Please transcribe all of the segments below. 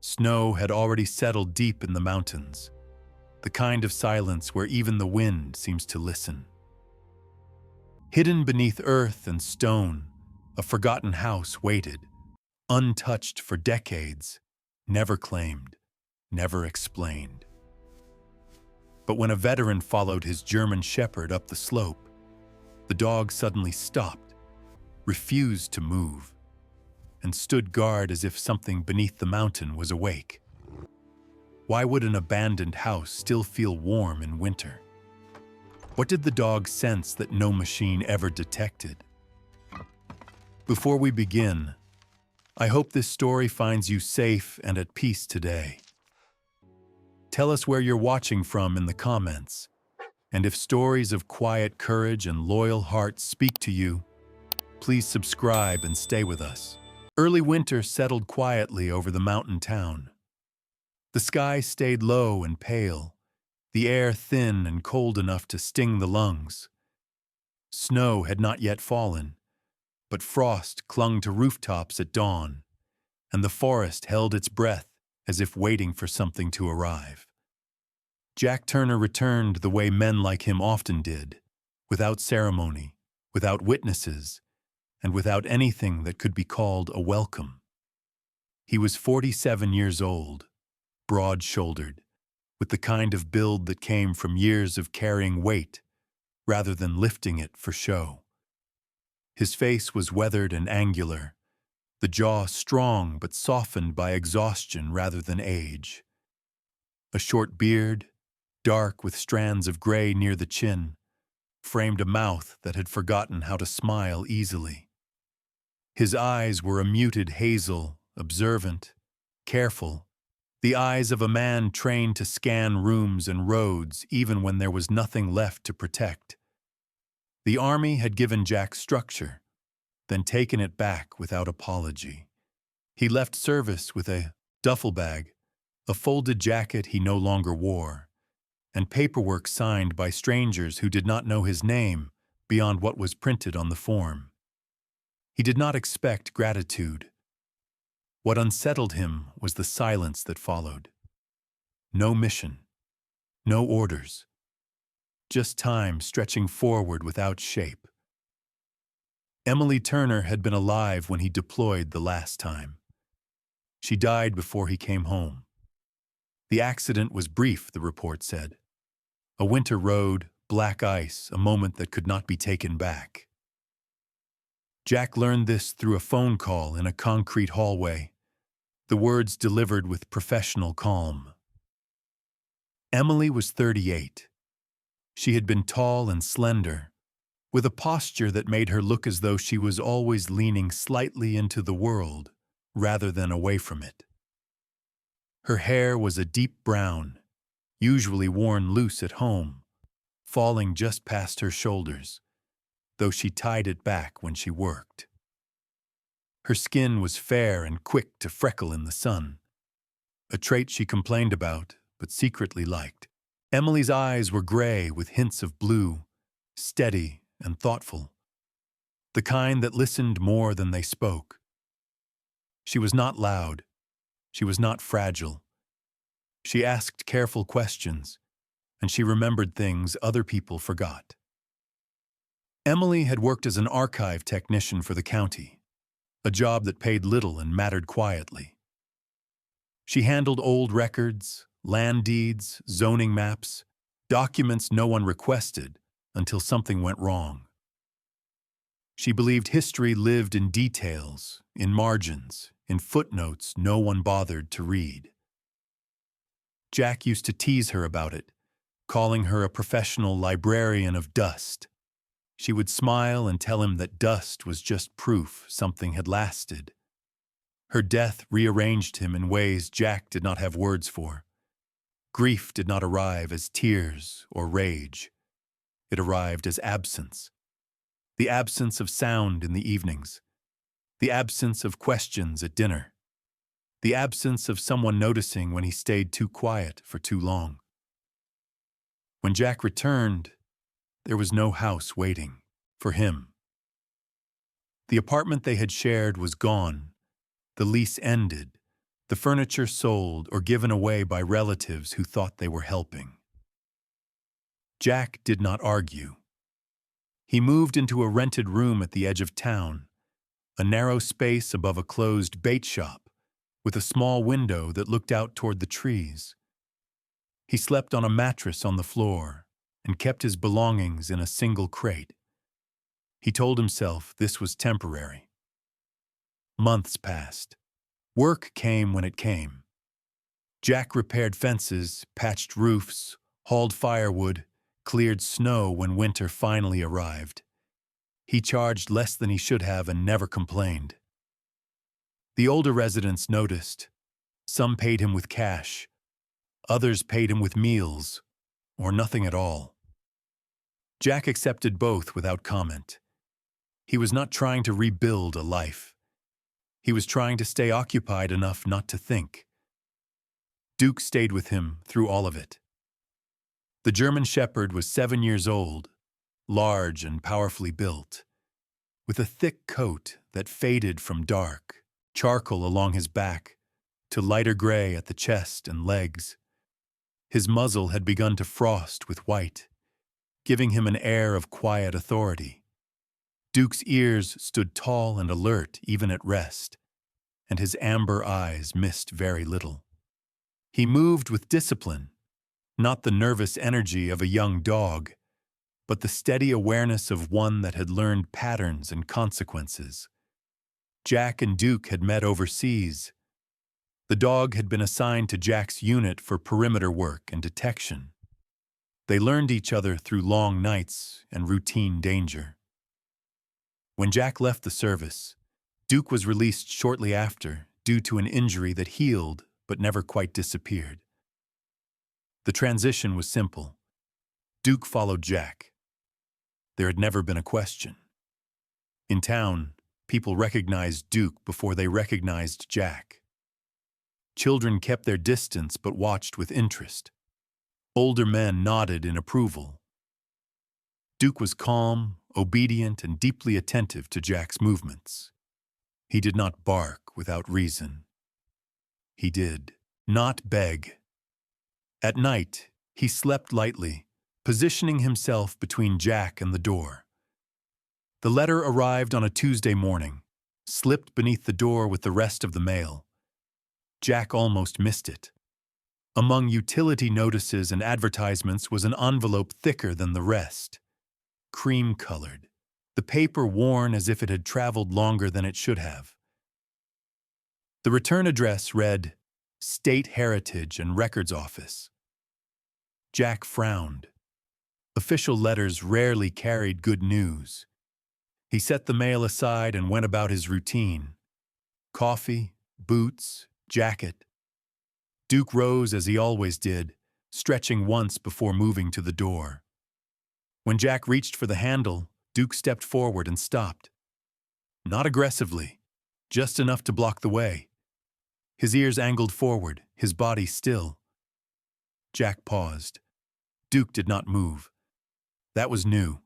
Snow had already settled deep in the mountains, the kind of silence where even the wind seems to listen. Hidden beneath earth and stone, a forgotten house waited, untouched for decades, never claimed, never explained. But when a veteran followed his German shepherd up the slope, the dog suddenly stopped, refused to move, and stood guard as if something beneath the mountain was awake. Why would an abandoned house still feel warm in winter? What did the dog sense that no machine ever detected? Before we begin, I hope this story finds you safe and at peace today. Tell us where you're watching from in the comments, and if stories of quiet courage and loyal hearts speak to you, please subscribe and stay with us. Early winter settled quietly over the mountain town. The sky stayed low and pale, the air thin and cold enough to sting the lungs. Snow had not yet fallen, but frost clung to rooftops at dawn, and the forest held its breath as if waiting for something to arrive. Jack Turner returned the way men like him often did, without ceremony, without witnesses, and without anything that could be called a welcome. He was 47 years old, broad-shouldered, with the kind of build that came from years of carrying weight rather than lifting it for show. His face was weathered and angular, the jaw strong but softened by exhaustion rather than age. A short beard, dark with strands of gray near the chin, framed a mouth that had forgotten how to smile easily. His eyes were a muted hazel, observant, careful, the eyes of a man trained to scan rooms and roads even when there was nothing left to protect. The army had given Jack structure, then taken it back without apology. He left service with a duffel bag, a folded jacket he no longer wore, and paperwork signed by strangers who did not know his name beyond what was printed on the form. He did not expect gratitude. What unsettled him was the silence that followed. No mission, no orders, just time stretching forward without shape. Emily Turner had been alive when he deployed the last time. She died before he came home. The accident was brief, the report said. A winter road, black ice, a moment that could not be taken back. Jack learned this through a phone call in a concrete hallway, the words delivered with professional calm. Emily was 38. She had been tall and slender, with a posture that made her look as though she was always leaning slightly into the world rather than away from it. Her hair was a deep brown, usually worn loose at home, falling just past her shoulders, though she tied it back when she worked. Her skin was fair and quick to freckle in the sun, a trait she complained about but secretly liked. Emily's eyes were gray with hints of blue, steady and thoughtful, the kind that listened more than they spoke. She was not loud. She was not fragile. She asked careful questions, and she remembered things other people forgot. Emily had worked as an archive technician for the county, a job that paid little and mattered quietly. She handled old records, land deeds, zoning maps, documents no one requested until something went wrong. She believed history lived in details, in margins, in footnotes no one bothered to read. Jack used to tease her about it, calling her a professional librarian of dust. She would smile and tell him that dust was just proof something had lasted. Her death rearranged him in ways Jack did not have words for. Grief did not arrive as tears or rage. It arrived as absence. The absence of sound in the evenings. The absence of questions at dinner. The absence of someone noticing when he stayed too quiet for too long. When Jack returned, there was no house waiting for him. The apartment they had shared was gone, the lease ended, the furniture sold or given away by relatives who thought they were helping. Jack did not argue. He moved into a rented room at the edge of town, a narrow space above a closed bait shop, with a small window that looked out toward the trees. He slept on a mattress on the floor and kept his belongings in a single crate. He told himself this was temporary. Months passed. Work came when it came. Jack repaired fences, patched roofs, hauled firewood, cleared snow when winter finally arrived. He charged less than he should have and never complained. The older residents noticed. Some paid him with cash. Others paid him with meals, or nothing at all. Jack accepted both without comment. He was not trying to rebuild a life. He was trying to stay occupied enough not to think. Duke stayed with him through all of it. The German Shepherd was 7 years old, large and powerfully built, with a thick coat that faded from dark charcoal along his back to lighter gray at the chest and legs. His muzzle had begun to frost with white, giving him an air of quiet authority. Duke's ears stood tall and alert even at rest, and his amber eyes missed very little. He moved with discipline, not the nervous energy of a young dog, but the steady awareness of one that had learned patterns and consequences. Jack and Duke had met overseas. The dog had been assigned to Jack's unit for perimeter work and detection. They learned each other through long nights and routine danger. When Jack left the service, Duke was released shortly after due to an injury that healed but never quite disappeared. The transition was simple. Duke followed Jack. There had never been a question. In town, people recognized Duke before they recognized Jack. Children kept their distance but watched with interest. Older men nodded in approval. Duke was calm, obedient, and deeply attentive to Jack's movements. He did not bark without reason. He did not beg. At night, he slept lightly, positioning himself between Jack and the door. The letter arrived on a Tuesday morning, slipped beneath the door with the rest of the mail. Jack almost missed it. Among utility notices and advertisements was an envelope thicker than the rest, cream-colored, the paper worn as if it had traveled longer than it should have. The return address read, State Heritage and Records Office. Jack frowned. Official letters rarely carried good news. He set the mail aside and went about his routine. Coffee, boots, jacket. Duke rose as he always did, stretching once before moving to the door. When Jack reached for the handle, Duke stepped forward and stopped. Not aggressively, just enough to block the way. His ears angled forward, his body still. Jack paused. Duke did not move. That was new.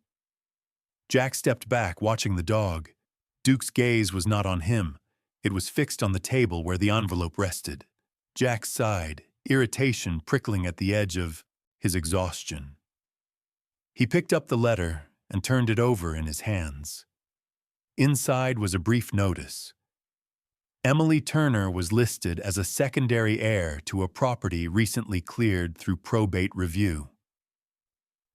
Jack stepped back, watching the dog. Duke's gaze was not on him. It was fixed on the table where the envelope rested. Jack sighed, irritation prickling at the edge of his exhaustion. He picked up the letter and turned it over in his hands. Inside was a brief notice. Emily Turner was listed as a secondary heir to a property recently cleared through probate review.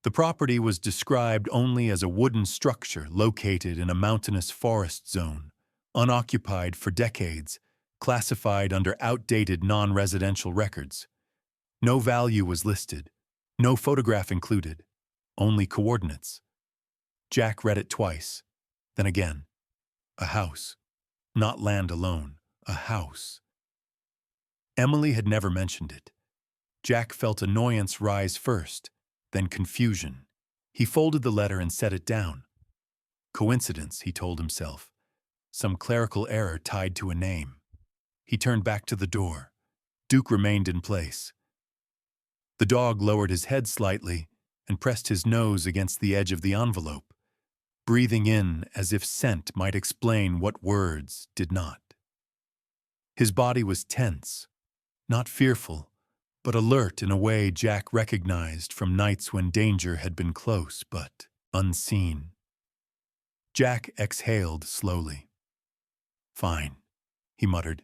The property was described only as a wooden structure located in a mountainous forest zone, unoccupied for decades, classified under outdated non-residential records. No value was listed, no photograph included, only coordinates. Jack read it twice, then again. A house, not land alone, a house. Emily had never mentioned it. Jack felt annoyance rise first, then confusion. He folded the letter and set it down. Coincidence, he told himself. Some clerical error tied to a name. He turned back to the door. Duke remained in place. The dog lowered his head slightly and pressed his nose against the edge of the envelope, breathing in as if scent might explain what words did not. His body was tense, not fearful, but alert in a way Jack recognized from nights when danger had been close but unseen. Jack exhaled slowly. "Fine," he muttered.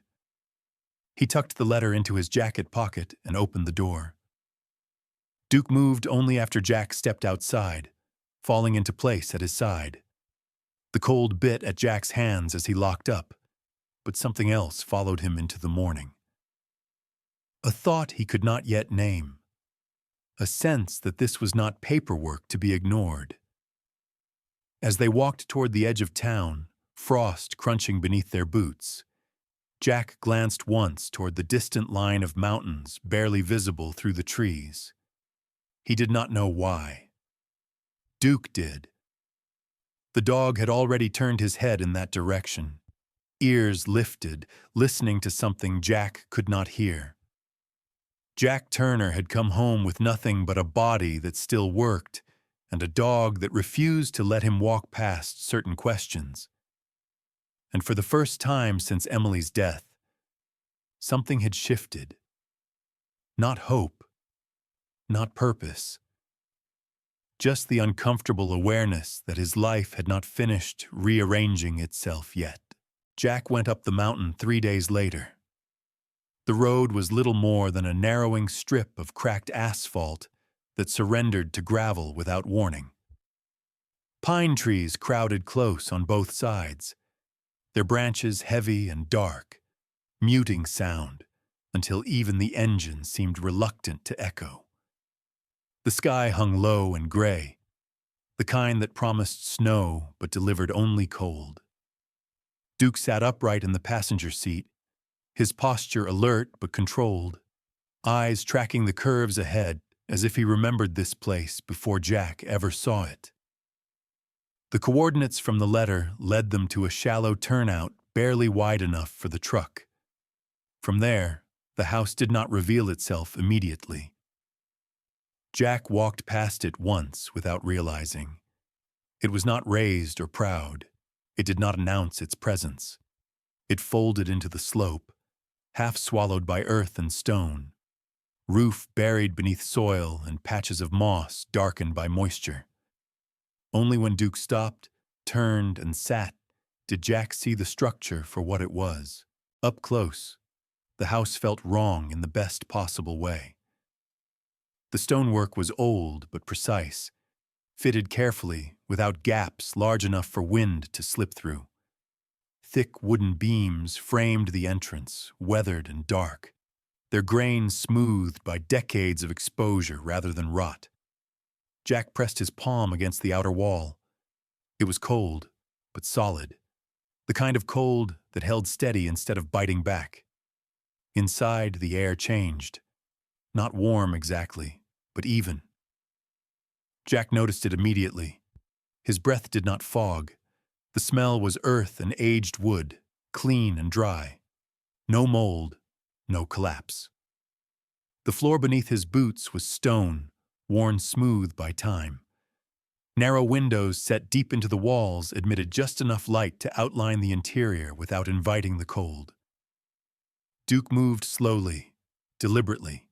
He tucked the letter into his jacket pocket and opened the door. Duke moved only after Jack stepped outside, falling into place at his side. The cold bit at Jack's hands as he locked up, but something else followed him into the morning. A thought he could not yet name. A sense that this was not paperwork to be ignored. As they walked toward the edge of town, frost crunching beneath their boots, Jack glanced once toward the distant line of mountains barely visible through the trees. He did not know why. Duke did. The dog had already turned his head in that direction, ears lifted, listening to something Jack could not hear. Jack Turner had come home with nothing but a body that still worked and a dog that refused to let him walk past certain questions. And for the first time since Emily's death, something had shifted. Not hope, not purpose. Just the uncomfortable awareness that his life had not finished rearranging itself yet. Jack went up the mountain 3 days later. The road was little more than a narrowing strip of cracked asphalt that surrendered to gravel without warning. Pine trees crowded close on both sides, their branches heavy and dark, muting sound until even the engine seemed reluctant to echo. The sky hung low and gray, the kind that promised snow but delivered only cold. Duke sat upright in the passenger seat, his posture alert but controlled, eyes tracking the curves ahead as if he remembered this place before Jack ever saw it. The coordinates from the letter led them to a shallow turnout barely wide enough for the truck. From there, the house did not reveal itself immediately. Jack walked past it once without realizing. It was not raised or proud. It did not announce its presence. It folded into the slope, half swallowed by earth and stone, roof buried beneath soil and patches of moss darkened by moisture. Only when Duke stopped, turned, and sat did Jack see the structure for what it was. Up close, the house felt wrong in the best possible way. The stonework was old but precise, fitted carefully without gaps large enough for wind to slip through. Thick wooden beams framed the entrance, weathered and dark, their grain smoothed by decades of exposure rather than rot. Jack pressed his palm against the outer wall. It was cold, but solid, the kind of cold that held steady instead of biting back. Inside, the air changed. Not warm exactly, but even. Jack noticed it immediately. His breath did not fog. The smell was earth and aged wood, clean and dry. No mold, no collapse. The floor beneath his boots was stone, worn smooth by time. Narrow windows set deep into the walls admitted just enough light to outline the interior without inviting the cold. Duke moved slowly, deliberately.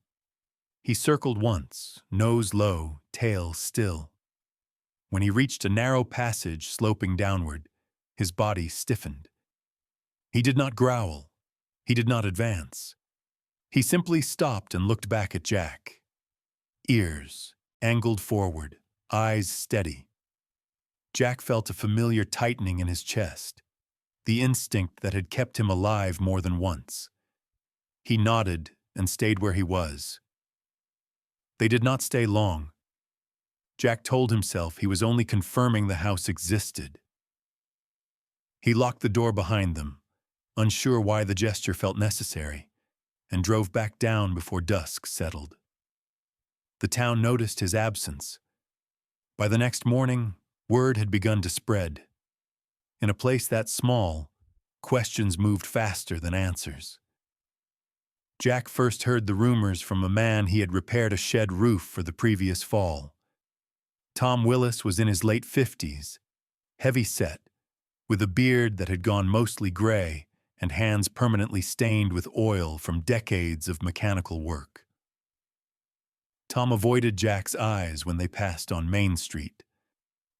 He circled once, nose low, tail still. When he reached a narrow passage sloping downward, his body stiffened. He did not growl. He did not advance. He simply stopped and looked back at Jack. Ears angled forward, eyes steady. Jack felt a familiar tightening in his chest, the instinct that had kept him alive more than once. He nodded and stayed where he was. They did not stay long. Jack told himself he was only confirming the house existed. He locked the door behind them, unsure why the gesture felt necessary, and drove back down before dusk settled. The town noticed his absence. By the next morning, word had begun to spread. In a place that small, questions moved faster than answers. Jack first heard the rumors from a man he had repaired a shed roof for the previous fall. Tom Willis was in his late 50s, heavy-set, with a beard that had gone mostly gray and hands permanently stained with oil from decades of mechanical work. Tom avoided Jack's eyes when they passed on Main Street,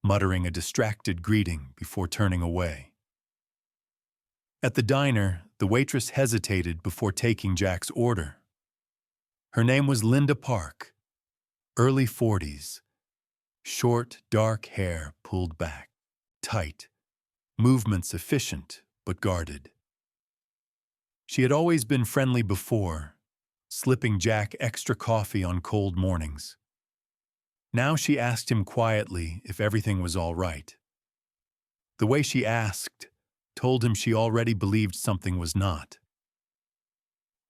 muttering a distracted greeting before turning away. At the diner, the waitress hesitated before taking Jack's order. Her name was Linda Park, early 40s, short, dark hair pulled back, tight, movements efficient but guarded. She had always been friendly before, slipping Jack extra coffee on cold mornings. Now she asked him quietly if everything was all right. The way she asked told him she already believed something was not.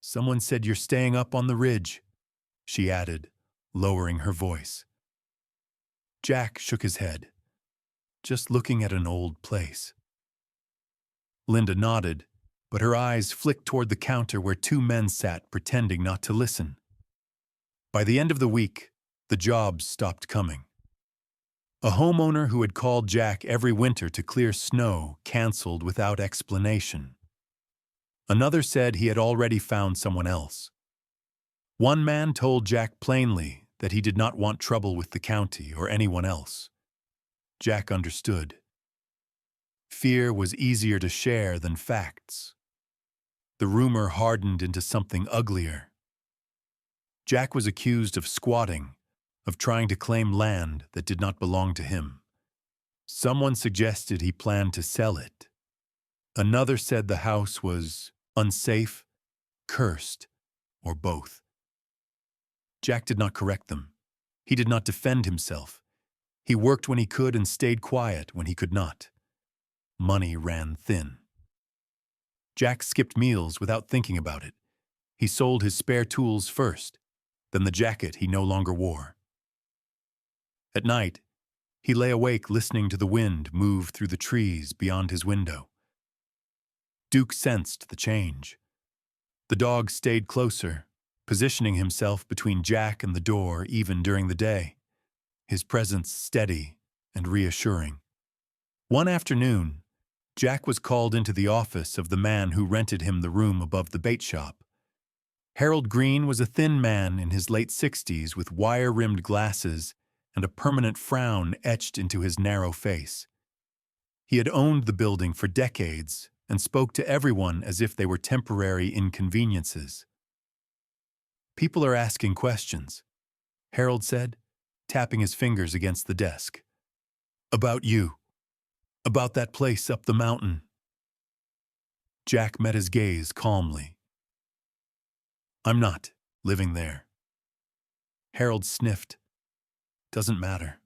"Someone said you're staying up on the ridge," she added, lowering her voice. Jack shook his head, "Just looking at an old place." Linda nodded, but her eyes flicked toward the counter where two men sat pretending not to listen. By the end of the week, the jobs stopped coming. A homeowner who had called Jack every winter to clear snow canceled without explanation. Another said he had already found someone else. One man told Jack plainly that he did not want trouble with the county or anyone else. Jack understood. Fear was easier to share than facts. The rumor hardened into something uglier. Jack was accused of squatting, of trying to claim land that did not belong to him. Someone suggested he planned to sell it. Another said the house was unsafe, cursed, or both. Jack did not correct them. He did not defend himself. He worked when he could and stayed quiet when he could not. Money ran thin. Jack skipped meals without thinking about it. He sold his spare tools first, then the jacket he no longer wore. At night, he lay awake listening to the wind move through the trees beyond his window. Duke sensed the change. The dog stayed closer, positioning himself between Jack and the door even during the day, his presence steady and reassuring. One afternoon, Jack was called into the office of the man who rented him the room above the bait shop. Harold Green was a thin man in his late 60s with wire-rimmed glasses and a permanent frown etched into his narrow face. He had owned the building for decades and spoke to everyone as if they were temporary inconveniences. "People are asking questions," Harold said, tapping his fingers against the desk. "About you. About that place up the mountain." Jack met his gaze calmly. "I'm not living there." Harold sniffed. "Doesn't matter.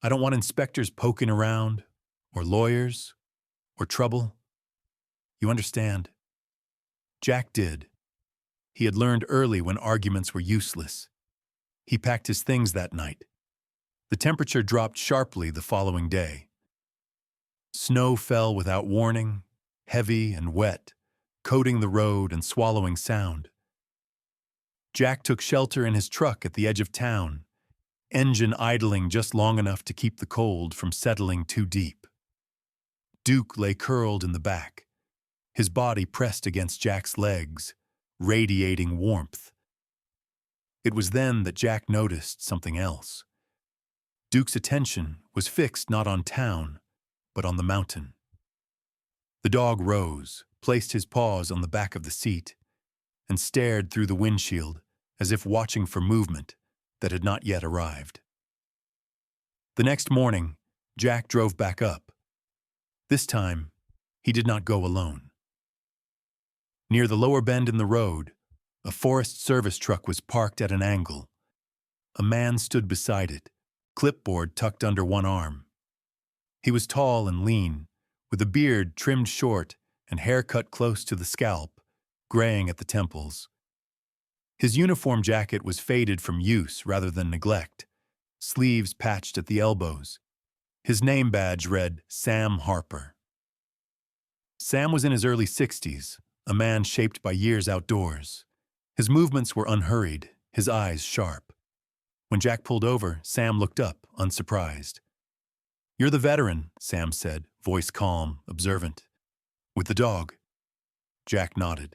I don't want inspectors poking around, or lawyers, or trouble. You understand?" Jack did. He had learned early when arguments were useless. He packed his things that night. The temperature dropped sharply the following day. Snow fell without warning, heavy and wet, coating the road and swallowing sound. Jack took shelter in his truck at the edge of town, engine idling just long enough to keep the cold from settling too deep. Duke lay curled in the back, his body pressed against Jack's legs, radiating warmth. It was then that Jack noticed something else. Duke's attention was fixed not on town, but on the mountain. The dog rose, placed his paws on the back of the seat, and stared through the windshield as if watching for movement that had not yet arrived. The next morning, Jack drove back up. This time, he did not go alone. Near the lower bend in the road, a Forest Service truck was parked at an angle. A man stood beside it, clipboard tucked under one arm. He was tall and lean, with a beard trimmed short and hair cut close to the scalp, graying at the temples. His uniform jacket was faded from use rather than neglect, sleeves patched at the elbows. His name badge read Sam Harper. Sam was in his early 60s, a man shaped by years outdoors. His movements were unhurried, his eyes sharp. When Jack pulled over, Sam looked up, unsurprised. "You're the veteran," Sam said, voice calm, observant. "With the dog." Jack nodded.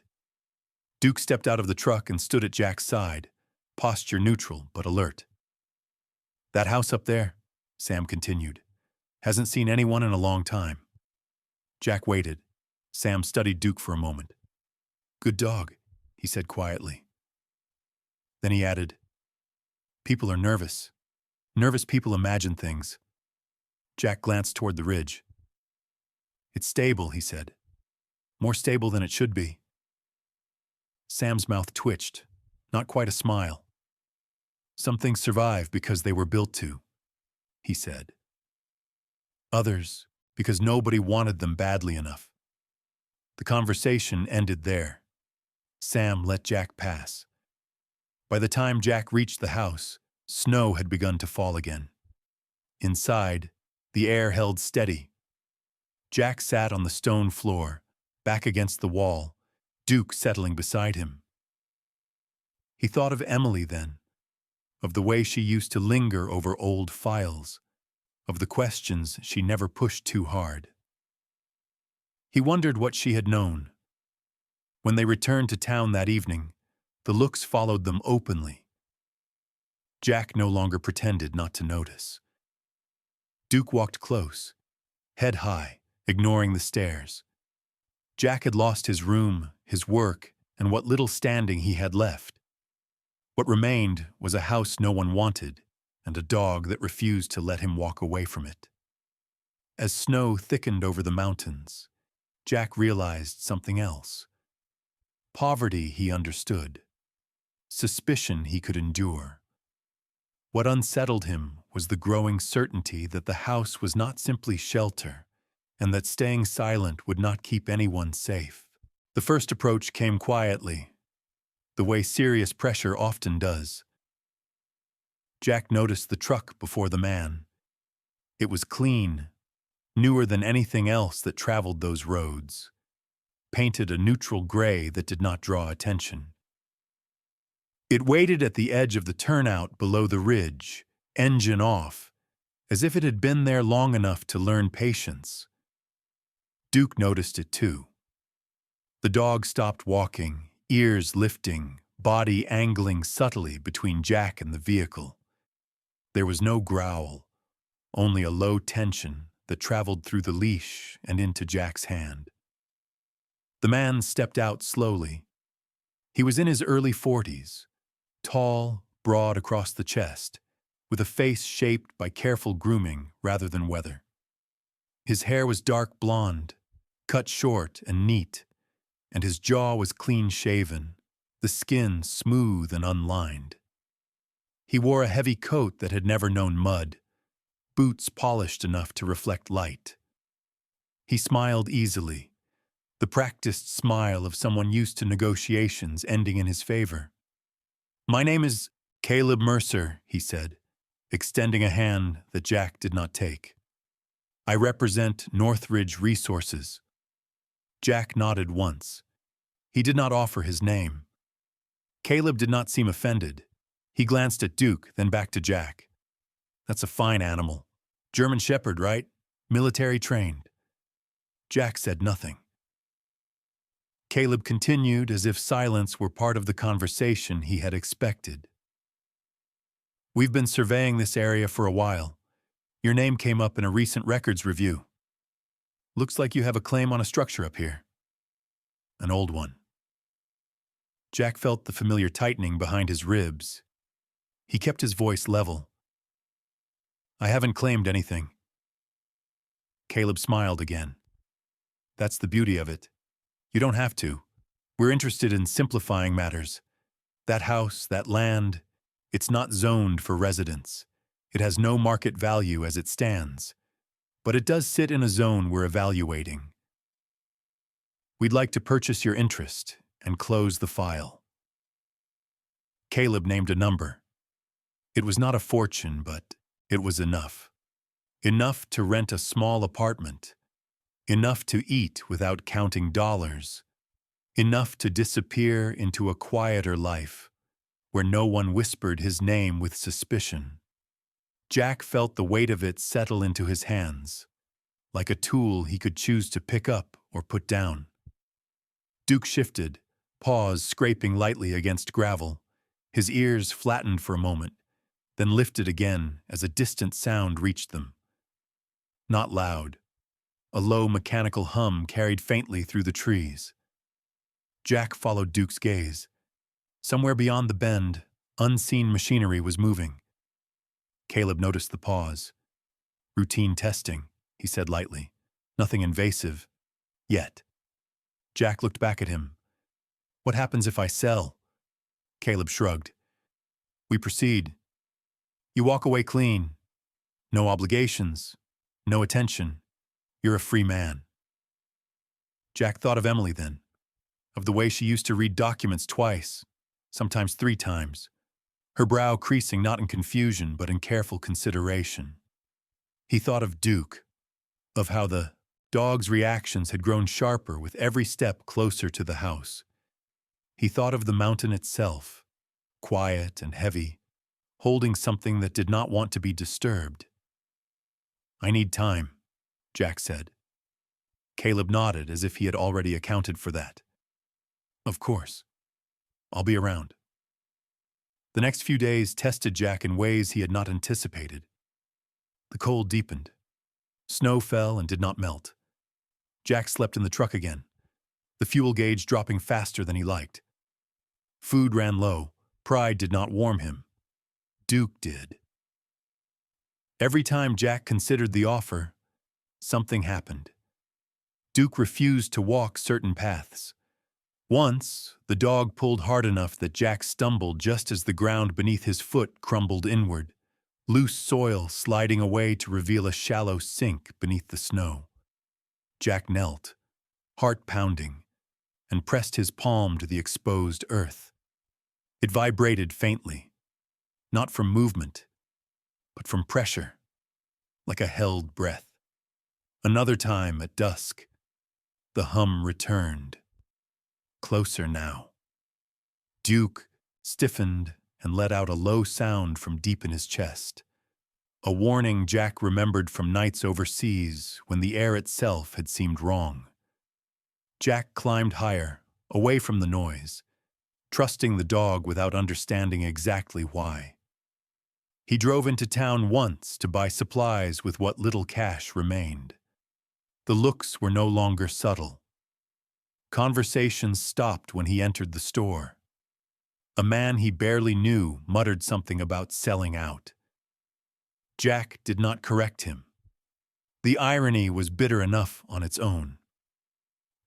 Duke stepped out of the truck and stood at Jack's side, posture neutral but alert. That house up there, Sam continued, hasn't seen anyone in a long time. Jack waited. Sam studied Duke for a moment. Good dog, he said quietly. Then he added, people are nervous. Nervous people imagine things. Jack glanced toward the ridge. It's stable, he said. More stable than it should be. Sam's mouth twitched, not quite a smile. Some things survive because they were built to, he said. Others, because nobody wanted them badly enough. The conversation ended there. Sam let Jack pass. By the time Jack reached the house, snow had begun to fall again. Inside, the air held steady. Jack sat on the stone floor, back against the wall, Duke settling beside him. He thought of Emily then, of the way she used to linger over old files, of the questions she never pushed too hard. He wondered what she had known. When they returned to town that evening, the looks followed them openly. Jack no longer pretended not to notice. Duke walked close, head high, ignoring the stares. Jack had lost his room, his work, and what little standing he had left. What remained was a house no one wanted, and a dog that refused to let him walk away from it. As snow thickened over the mountains, Jack realized something else. Poverty he understood. Suspicion he could endure. What unsettled him was the growing certainty that the house was not simply shelter, and that staying silent would not keep anyone safe. The first approach came quietly, the way serious pressure often does. Jack noticed the truck before the man. It was clean, newer than anything else that traveled those roads, painted a neutral gray that did not draw attention. It waited at the edge of the turnout below the ridge, engine off, as if it had been there long enough to learn patience. Duke noticed it too. The dog stopped walking, ears lifting, body angling subtly between Jack and the vehicle. There was no growl, only a low tension that traveled through the leash and into Jack's hand. The man stepped out slowly. He was in his early 40s, tall, broad across the chest, with a face shaped by careful grooming rather than weather. His hair was dark blonde, cut short and neat, and his jaw was clean-shaven, the skin smooth and unlined. He wore a heavy coat that had never known mud, boots polished enough to reflect light. He smiled easily, the practiced smile of someone used to negotiations ending in his favor. "My name is Caleb Mercer," he said, extending a hand that Jack did not take. "I represent Northridge Resources." Jack nodded once. He did not offer his name. Caleb did not seem offended. He glanced at Duke, then back to Jack. "That's a fine animal. German Shepherd, right? Military trained." Jack said nothing. Caleb continued as if silence were part of the conversation he had expected. "We've been surveying this area for a while. Your name came up in a recent records review. Looks like you have a claim on a structure up here." "An old one." Jack felt the familiar tightening behind his ribs. He kept his voice level. "I haven't claimed anything." Caleb smiled again. "That's the beauty of it. You don't have to. We're interested in simplifying matters. That house, that land, it's not zoned for residents. It has no market value as it stands. But it does sit in a zone we're evaluating. We'd like to purchase your interest and close the file." Caleb named a number. It was not a fortune, but it was enough. Enough to rent a small apartment. Enough to eat without counting dollars. Enough to disappear into a quieter life, where no one whispered his name with suspicion. Jack felt the weight of it settle into his hands, like a tool he could choose to pick up or put down. Duke shifted, paws scraping lightly against gravel. His ears flattened for a moment, then lifted again as a distant sound reached them. Not loud. A low mechanical hum carried faintly through the trees. Jack followed Duke's gaze. Somewhere beyond the bend, unseen machinery was moving. Caleb noticed the pause. Routine testing, he said lightly. Nothing invasive. Yet. Jack looked back at him. What happens if I sell? Caleb shrugged. We proceed. You walk away clean. No obligations. No attention. You're a free man. Jack thought of Emily then. Of the way she used to read documents twice, sometimes 3 times. Her brow creasing not in confusion but in careful consideration. He thought of Duke, of how the dog's reactions had grown sharper with every step closer to the house. He thought of the mountain itself, quiet and heavy, holding something that did not want to be disturbed. I need time, Jack said. Caleb nodded as if he had already accounted for that. Of course. I'll be around. The next few days tested Jack in ways he had not anticipated. The cold deepened. Snow fell and did not melt. Jack slept in the truck again, the fuel gauge dropping faster than he liked. Food ran low. Pride did not warm him. Duke did. Every time Jack considered the offer, something happened. Duke refused to walk certain paths. Once, the dog pulled hard enough that Jack stumbled just as the ground beneath his foot crumbled inward, loose soil sliding away to reveal a shallow sink beneath the snow. Jack knelt, heart pounding, and pressed his palm to the exposed earth. It vibrated faintly, not from movement, but from pressure, like a held breath. Another time at dusk, the hum returned. Closer now. Duke stiffened and let out a low sound from deep in his chest. A warning Jack remembered from nights overseas when the air itself had seemed wrong. Jack climbed higher, away from the noise, trusting the dog without understanding exactly why. He drove into town once to buy supplies with what little cash remained. The looks were no longer subtle. Conversations stopped when he entered the store. A man he barely knew muttered something about selling out. Jack did not correct him. The irony was bitter enough on its own.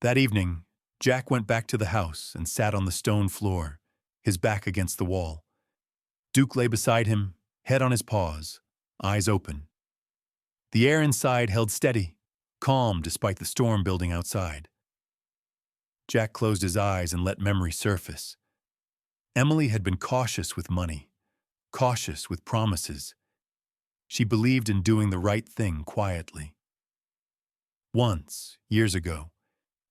That evening, Jack went back to the house and sat on the stone floor, his back against the wall. Duke lay beside him, head on his paws, eyes open. The air inside held steady, calm despite the storm building outside. Jack closed his eyes and let memory surface. Emily had been cautious with money, cautious with promises. She believed in doing the right thing quietly. Once, years ago,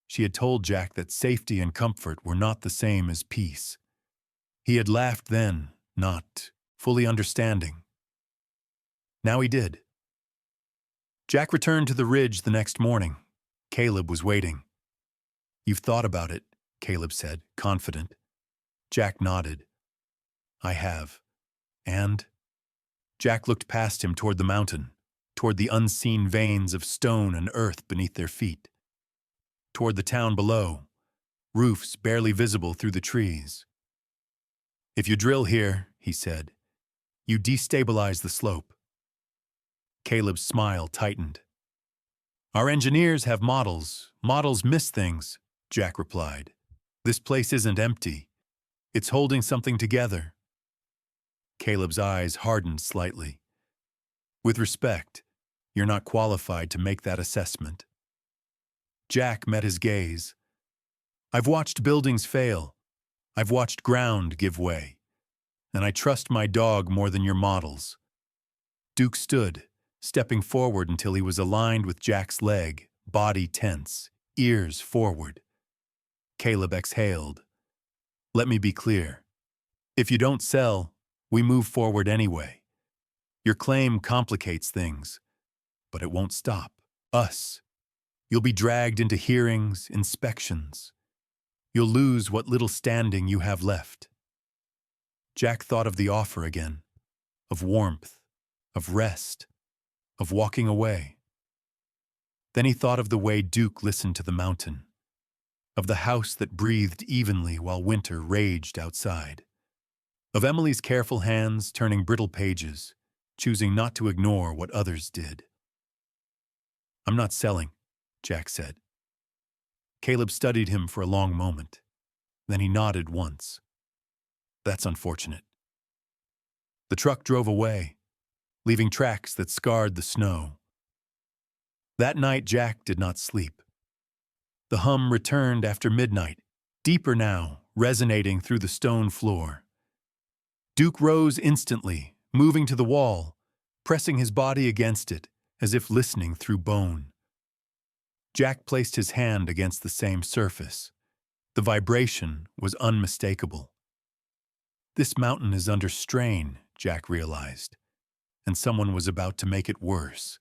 she had told Jack that safety and comfort were not the same as peace. He had laughed then, not fully understanding. Now he did. Jack returned to the ridge the next morning. Caleb was waiting. You've thought about it, Caleb said, confident. Jack nodded. I have. And? Jack looked past him toward the mountain, toward the unseen veins of stone and earth beneath their feet, toward the town below, roofs barely visible through the trees. If you drill here, he said, you destabilize the slope. Caleb's smile tightened. Our engineers have models. Models miss things, Jack replied. This place isn't empty. It's holding something together. Caleb's eyes hardened slightly. With respect, you're not qualified to make that assessment. Jack met his gaze. I've watched buildings fail. I've watched ground give way. And I trust my dog more than your models. Duke stood, stepping forward until he was aligned with Jack's leg, body tense, ears forward. Caleb exhaled. Let me be clear. If you don't sell, we move forward anyway. Your claim complicates things, but it won't stop us. You'll be dragged into hearings, inspections. You'll lose what little standing you have left. Jack thought of the offer again, of warmth, of rest, of walking away. Then he thought of the way Duke listened to the mountain, of the house that breathed evenly while winter raged outside, of Emily's careful hands turning brittle pages, choosing not to ignore what others did. "I'm not selling," Jack said. Caleb studied him for a long moment. Then he nodded once. "That's unfortunate." The truck drove away, leaving tracks that scarred the snow. That night Jack did not sleep. The hum returned after midnight, deeper now, resonating through the stone floor. Duke rose instantly, moving to the wall, pressing his body against it, as if listening through bone. Jack placed his hand against the same surface. The vibration was unmistakable. This mountain is under strain, Jack realized, and someone was about to make it worse.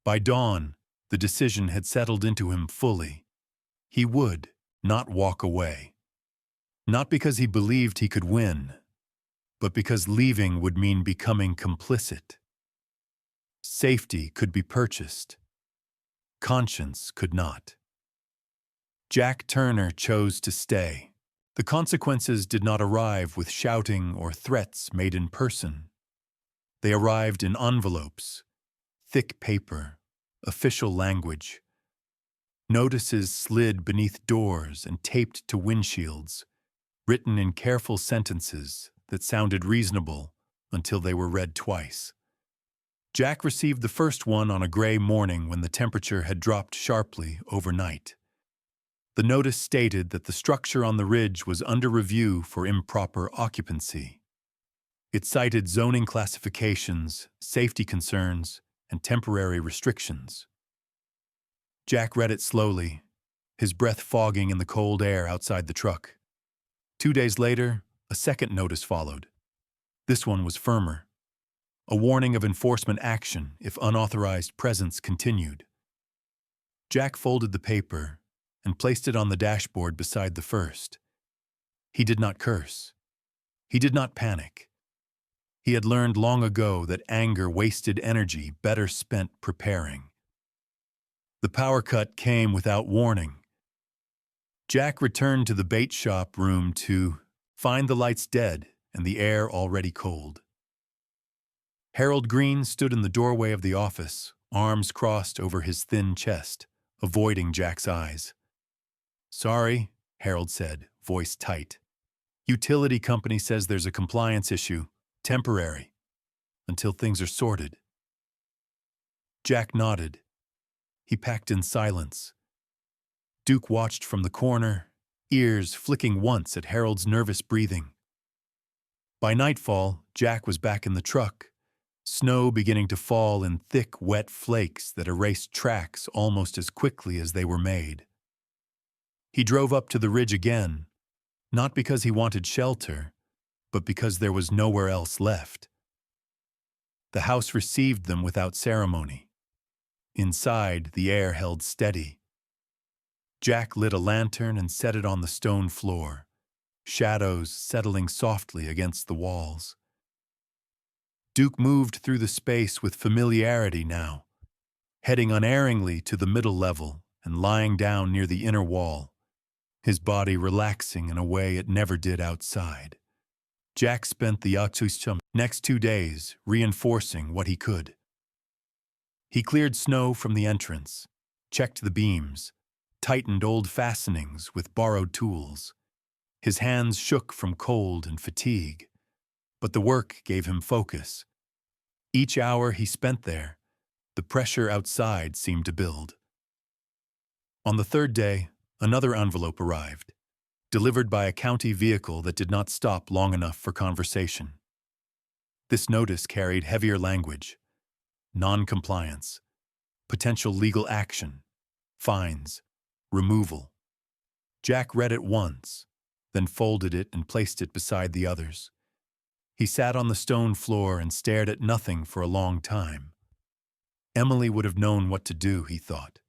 By dawn, the decision had settled into him fully. He would not walk away. Not because he believed he could win, but because leaving would mean becoming complicit. Safety could be purchased. Conscience could not. Jack Turner chose to stay. The consequences did not arrive with shouting or threats made in person. They arrived in envelopes, thick paper, official language. Notices slid beneath doors and taped to windshields, written in careful sentences that sounded reasonable until they were read twice. Jack received the first one on a gray morning when the temperature had dropped sharply overnight. The notice stated that the structure on the ridge was under review for improper occupancy. It cited zoning classifications, safety concerns, and temporary restrictions. Jack read it slowly, his breath fogging in the cold air outside the truck. 2 days later, a second notice followed. This one was firmer. A warning of enforcement action if unauthorized presence continued. Jack folded the paper and placed it on the dashboard beside the first. He did not curse. He did not panic. He had learned long ago that anger wasted energy better spent preparing. The power cut came without warning. Jack returned to the bait shop room to find the lights dead and the air already cold. Harold Green stood in the doorway of the office, arms crossed over his thin chest, avoiding Jack's eyes. "Sorry," Harold said, voice tight. "Utility company says there's a compliance issue, temporary, until things are sorted." Jack nodded. He packed in silence. Duke watched from the corner, ears flicking once at Harold's nervous breathing. By nightfall, Jack was back in the truck, snow beginning to fall in thick, wet flakes that erased tracks almost as quickly as they were made. He drove up to the ridge again, not because he wanted shelter, but because there was nowhere else left. The house received them without ceremony. Inside, the air held steady. Jack lit a lantern and set it on the stone floor, shadows settling softly against the walls. Duke moved through the space with familiarity now, heading unerringly to the middle level and lying down near the inner wall, his body relaxing in a way it never did outside. Jack spent the next 2 days reinforcing what he could. He cleared snow from the entrance, checked the beams, tightened old fastenings with borrowed tools. His hands shook from cold and fatigue, but the work gave him focus. Each hour he spent there, the pressure outside seemed to build. On the third day, another envelope arrived, delivered by a county vehicle that did not stop long enough for conversation. This notice carried heavier language: non-compliance, potential legal action, fines, removal. Jack read it once, then folded it and placed it beside the others. He sat on the stone floor and stared at nothing for a long time. Emily would have known what to do, he thought,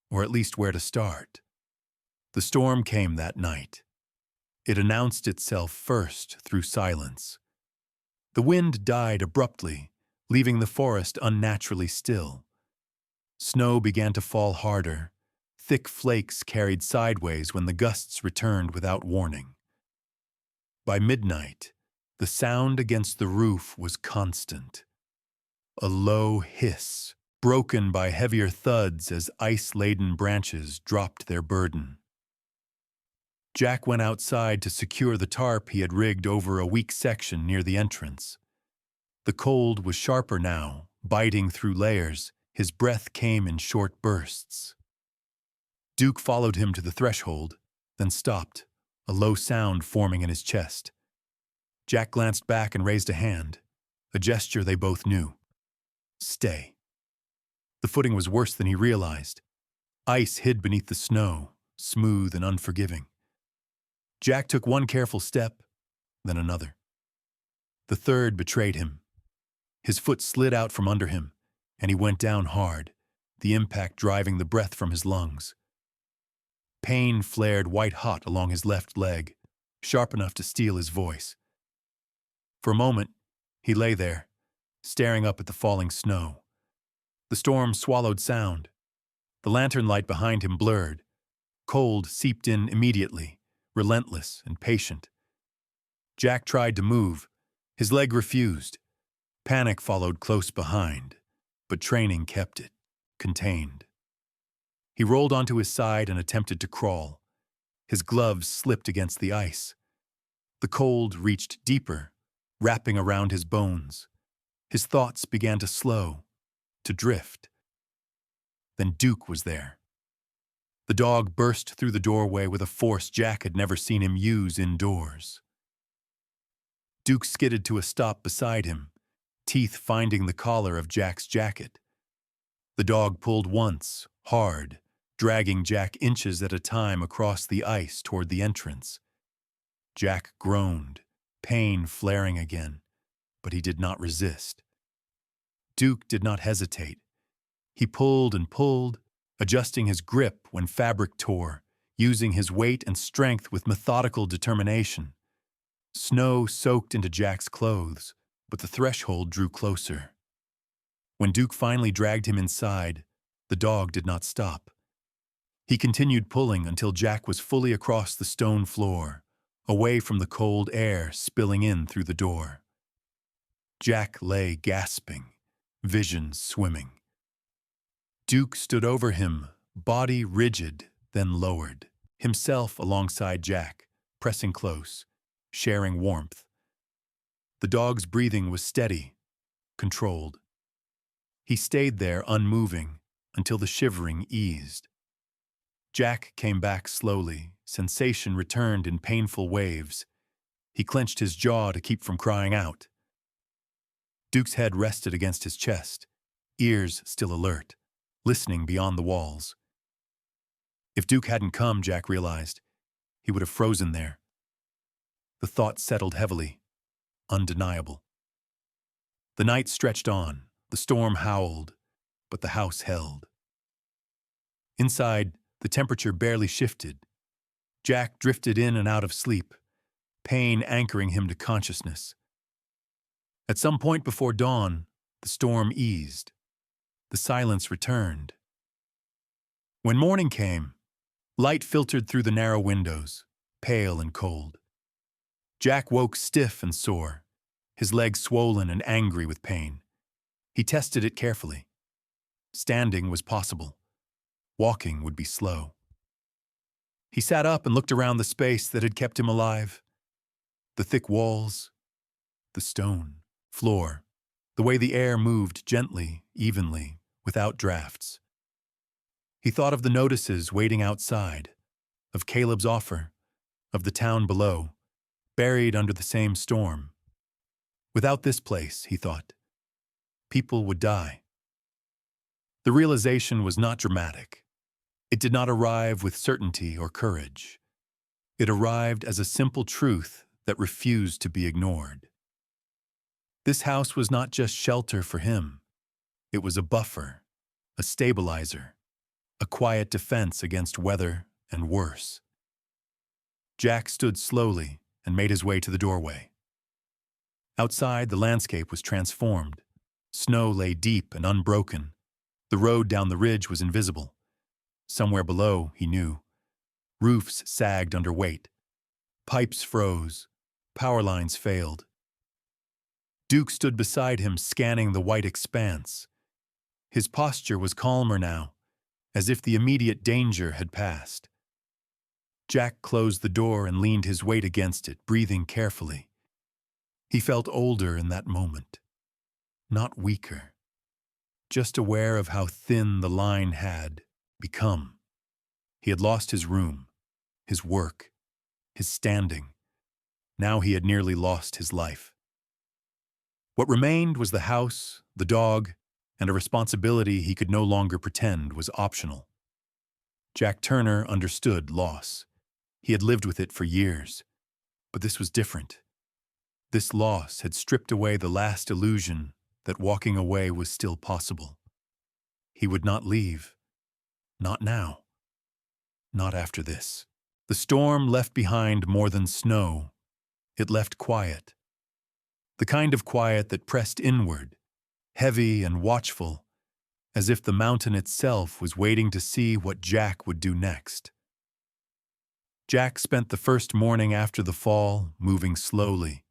or at least where to start. The storm came that night. It announced itself first through silence. The wind died abruptly, leaving the forest unnaturally still. Snow began to fall harder. Thick flakes carried sideways when the gusts returned without warning. By midnight, the sound against the roof was constant. A low hiss, broken by heavier thuds as ice-laden branches dropped their burden. Jack went outside to secure the tarp he had rigged over a weak section near the entrance. The cold was sharper now, biting through layers. His breath came in short bursts. Duke followed him to the threshold, then stopped, a low sound forming in his chest. Jack glanced back and raised a hand, a gesture they both knew. Stay. The footing was worse than he realized. Ice hid beneath the snow, smooth and unforgiving. Jack took one careful step, then another. The third betrayed him. His foot slid out from under him, and he went down hard, the impact driving the breath from his lungs. Pain flared white-hot along his left leg, sharp enough to steal his voice. For a moment, he lay there, staring up at the falling snow. The storm swallowed sound. The lantern light behind him blurred. Cold seeped in immediately, relentless and patient. Jack tried to move. His leg refused. Panic followed close behind, but training kept it, contained. He rolled onto his side and attempted to crawl. His gloves slipped against the ice. The cold reached deeper, wrapping around his bones. His thoughts began to slow, to drift. Then Duke was there. The dog burst through the doorway with a force Jack had never seen him use indoors. Duke skidded to a stop beside him, teeth finding the collar of Jack's jacket. The dog pulled once, hard, dragging Jack inches at a time across the ice toward the entrance. Jack groaned, pain flaring again, but he did not resist. Duke did not hesitate. He pulled and pulled, adjusting his grip when fabric tore, using his weight and strength with methodical determination. Snow soaked into Jack's clothes, but the threshold drew closer. When Duke finally dragged him inside, the dog did not stop. He continued pulling until Jack was fully across the stone floor, away from the cold air spilling in through the door. Jack lay gasping, vision swimming. Duke stood over him, body rigid, then lowered, himself alongside Jack, pressing close, sharing warmth. The dog's breathing was steady, controlled. He stayed there unmoving until the shivering eased. Jack came back slowly, sensation returned in painful waves. He clenched his jaw to keep from crying out. Duke's head rested against his chest, ears still alert, listening beyond the walls. If Duke hadn't come, Jack realized, he would have frozen there. The thought settled heavily, undeniable. The night stretched on, the storm howled, but the house held. Inside, the temperature barely shifted. Jack drifted in and out of sleep, pain anchoring him to consciousness. At some point before dawn, the storm eased. The silence returned. When morning came, light filtered through the narrow windows, pale and cold. Jack woke stiff and sore, his leg swollen and angry with pain. He tested it carefully. Standing was possible. Walking would be slow. He sat up and looked around the space that had kept him alive. The thick walls, the stone, floor, the way the air moved gently, evenly, without drafts. He thought of the notices waiting outside, of Caleb's offer, of the town below, buried under the same storm. Without this place, he thought, people would die. The realization was not dramatic. It did not arrive with certainty or courage. It arrived as a simple truth that refused to be ignored. This house was not just shelter for him. It was a buffer, a stabilizer, a quiet defense against weather and worse. Jack stood slowly and made his way to the doorway. Outside, the landscape was transformed. Snow lay deep and unbroken. The road down the ridge was invisible. Somewhere below, he knew, roofs sagged under weight. Pipes froze. Power lines failed. Duke stood beside him, scanning the white expanse. His posture was calmer now, as if the immediate danger had passed. Jack closed the door and leaned his weight against it, breathing carefully. He felt older in that moment, not weaker, just aware of how thin the line had become. He had lost his room, his work, his standing. Now he had nearly lost his life. What remained was the house, the dog, and a responsibility he could no longer pretend was optional. Jack Turner understood loss. He had lived with it for years. But this was different. This loss had stripped away the last illusion that walking away was still possible. He would not leave. Not now. Not after this. The storm left behind more than snow. It left quiet. The kind of quiet that pressed inward, heavy and watchful, as if the mountain itself was waiting to see what Jack would do next. Jack spent the first morning after the fall moving slowly,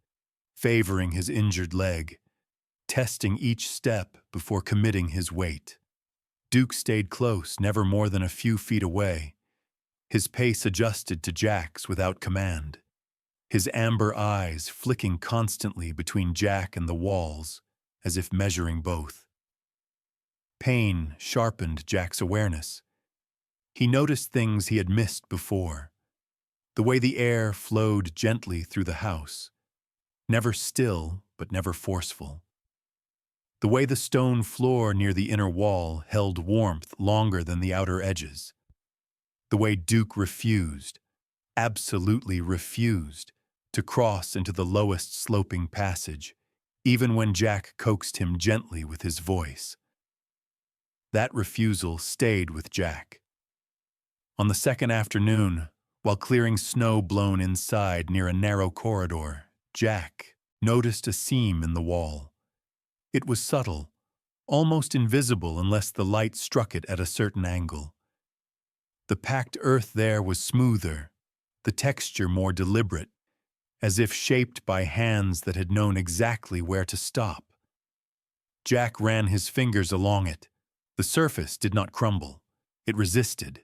favoring his injured leg, testing each step before committing his weight. Duke stayed close, never more than a few feet away. His pace adjusted to Jack's without command, his amber eyes flicking constantly between Jack and the walls, as if measuring both. Pain sharpened Jack's awareness. He noticed things he had missed before. The way the air flowed gently through the house, never still but never forceful. The way the stone floor near the inner wall held warmth longer than the outer edges. The way Duke refused, absolutely refused, to cross into the lowest sloping passage, even when Jack coaxed him gently with his voice. That refusal stayed with Jack. On the second afternoon, while clearing snow blown inside near a narrow corridor, Jack noticed a seam in the wall. It was subtle, almost invisible unless the light struck it at a certain angle. The packed earth there was smoother, the texture more deliberate, as if shaped by hands that had known exactly where to stop. Jack ran his fingers along it. The surface did not crumble. It resisted.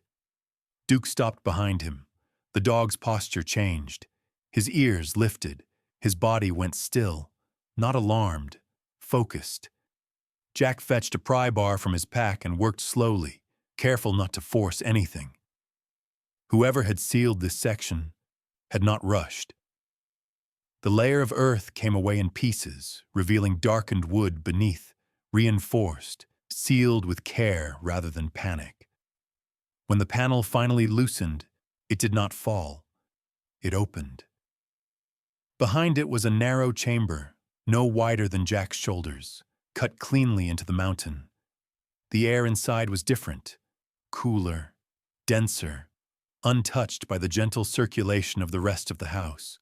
Duke stopped behind him. The dog's posture changed. His ears lifted. His body went still, not alarmed, focused. Jack fetched a pry bar from his pack and worked slowly, careful not to force anything. Whoever had sealed this section had not rushed. The layer of earth came away in pieces, revealing darkened wood beneath, reinforced, sealed with care rather than panic. When the panel finally loosened, it did not fall. It opened. Behind it was a narrow chamber, no wider than Jack's shoulders, cut cleanly into the mountain. The air inside was different, cooler, denser, untouched by the gentle circulation of the rest of the house.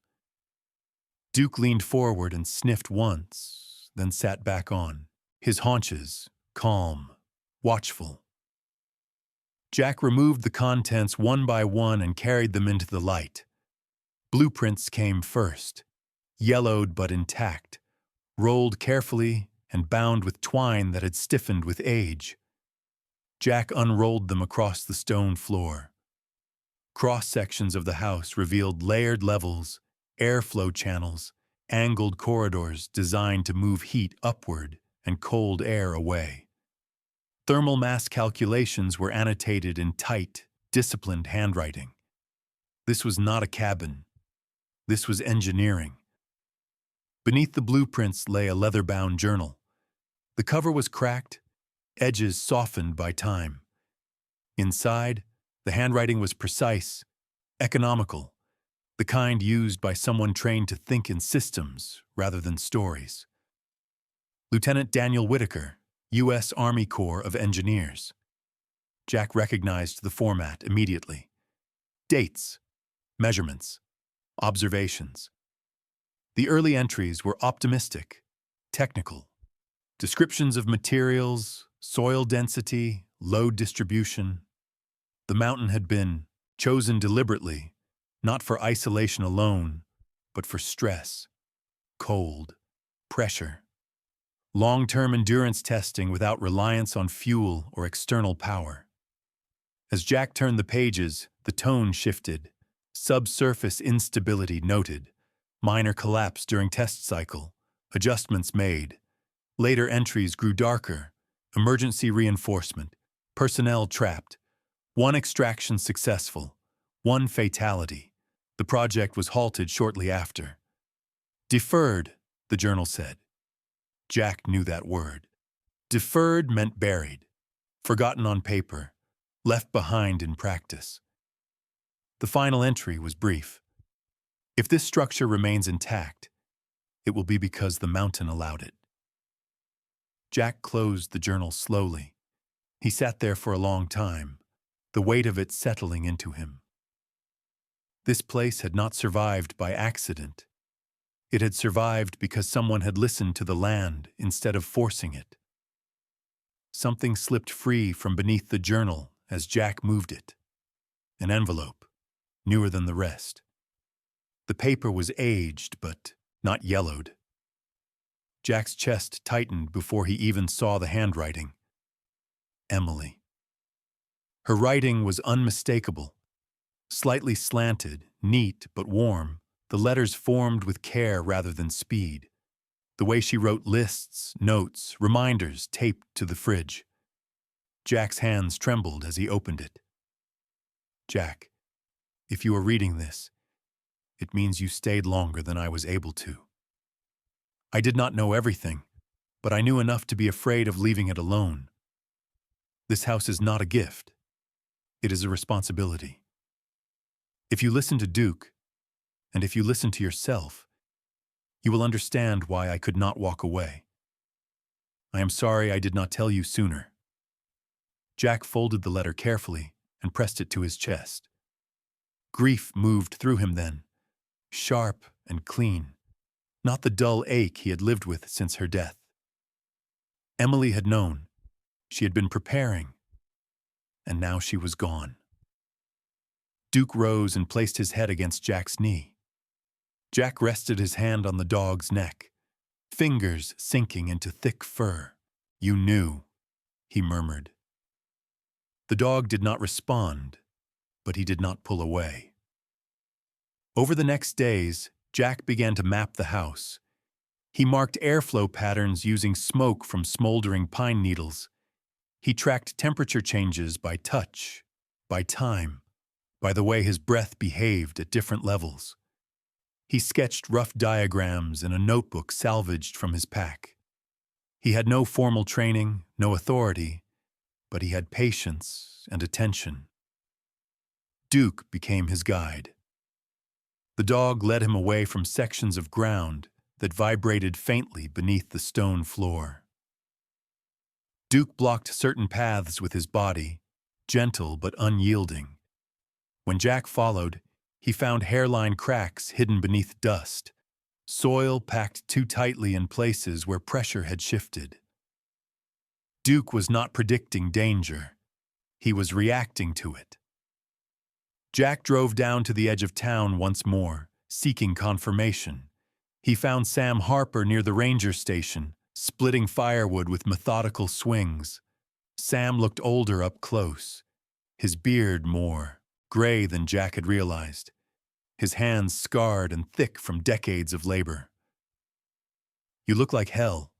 Duke leaned forward and sniffed once, then sat back on, his haunches calm, watchful. Jack removed the contents one by one and carried them into the light. Blueprints came first, yellowed but intact, rolled carefully and bound with twine that had stiffened with age. Jack unrolled them across the stone floor. Cross-sections of the house revealed layered levels, airflow channels, angled corridors designed to move heat upward and cold air away. Thermal mass calculations were annotated in tight, disciplined handwriting. This was not a cabin. This was engineering. Beneath the blueprints lay a leather-bound journal. The cover was cracked, edges softened by time. Inside, the handwriting was precise, economical, the kind used by someone trained to think in systems rather than stories. Lieutenant Daniel Whitaker, U.S. Army Corps of Engineers. Jack recognized the format immediately. Dates, measurements, observations. The early entries were optimistic, technical. Descriptions of materials, soil density, load distribution. The mountain had been chosen deliberately, not for isolation alone, but for stress, cold, pressure. Long-term endurance testing without reliance on fuel or external power. As Jack turned the pages, the tone shifted. Subsurface instability noted. Minor collapse during test cycle. Adjustments made. Later entries grew darker. Emergency reinforcement. Personnel trapped. One extraction successful. One fatality. The project was halted shortly after. Deferred, the journal said. Jack knew that word. Deferred meant buried, forgotten on paper, left behind in practice. The final entry was brief. If this structure remains intact, it will be because the mountain allowed it. Jack closed the journal slowly. He sat there for a long time, the weight of it settling into him. This place had not survived by accident. It had survived because someone had listened to the land instead of forcing it. Something slipped free from beneath the journal as Jack moved it. An envelope, newer than the rest. The paper was aged, but not yellowed. Jack's chest tightened before he even saw the handwriting. Emily. Her writing was unmistakable. Slightly slanted, neat but warm, the letters formed with care rather than speed. The way she wrote lists, notes, reminders taped to the fridge. Jack's hands trembled as he opened it. Jack, if you are reading this, it means you stayed longer than I was able to. I did not know everything, but I knew enough to be afraid of leaving it alone. This house is not a gift. It is a responsibility. If you listen to Duke, and if you listen to yourself, you will understand why I could not walk away. I am sorry I did not tell you sooner. Jack folded the letter carefully and pressed it to his chest. Grief moved through him then, sharp and clean, not the dull ache he had lived with since her death. Emily had known. She had been preparing, and now she was gone. Duke rose and placed his head against Jack's knee. Jack rested his hand on the dog's neck, fingers sinking into thick fur. You knew, he murmured. The dog did not respond, but he did not pull away. Over the next days, Jack began to map the house. He marked airflow patterns using smoke from smoldering pine needles. He tracked temperature changes by touch, by time, by the way his breath behaved at different levels. He sketched rough diagrams in a notebook salvaged from his pack. He had no formal training, no authority, but he had patience and attention. Duke became his guide. The dog led him away from sections of ground that vibrated faintly beneath the stone floor. Duke blocked certain paths with his body, gentle but unyielding. When Jack followed, he found hairline cracks hidden beneath dust, soil packed too tightly in places where pressure had shifted. Duke was not predicting danger. He was reacting to it. Jack drove down to the edge of town once more, seeking confirmation. He found Sam Harper near the ranger station, splitting firewood with methodical swings. Sam looked older up close, his beard more gray than Jack had realized, his hands scarred and thick from decades of labor. "You look like hell,"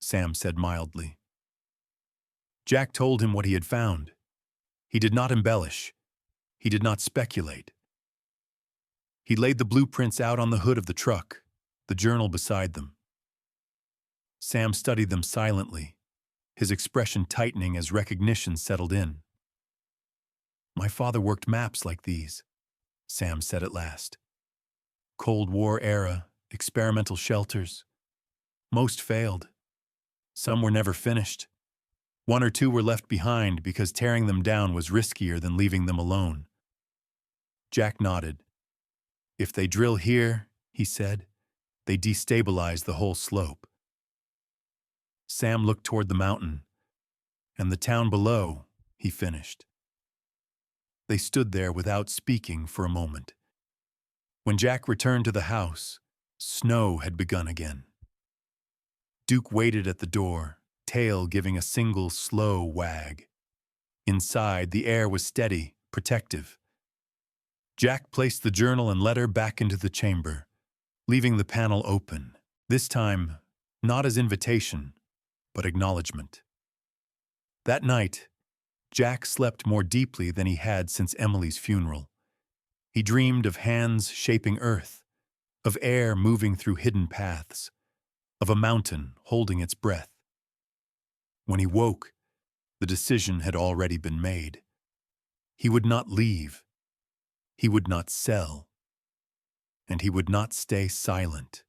Sam said mildly. Jack told him what he had found. He did not embellish. He did not speculate. He laid the blueprints out on the hood of the truck, the journal beside them. Sam studied them silently, his expression tightening as recognition settled in. "My father worked maps like these," Sam said at last. "Cold War era, experimental shelters. Most failed. Some were never finished. One or two were left behind because tearing them down was riskier than leaving them alone. Jack nodded. If they drill here, he said, they destabilize the whole slope. Sam looked toward the mountain, and the town below, he finished. They stood there without speaking for a moment. When Jack returned to the house, snow had begun again. Duke waited at the door, tail giving a single slow wag. Inside, the air was steady, protective. Jack placed the journal and letter back into the chamber, leaving the panel open, this time not as invitation, but acknowledgement. That night, Jack slept more deeply than he had since Emily's funeral. He dreamed of hands shaping earth, of air moving through hidden paths, of a mountain holding its breath. When he woke, the decision had already been made. He would not leave. He would not sell. And he would not stay silent.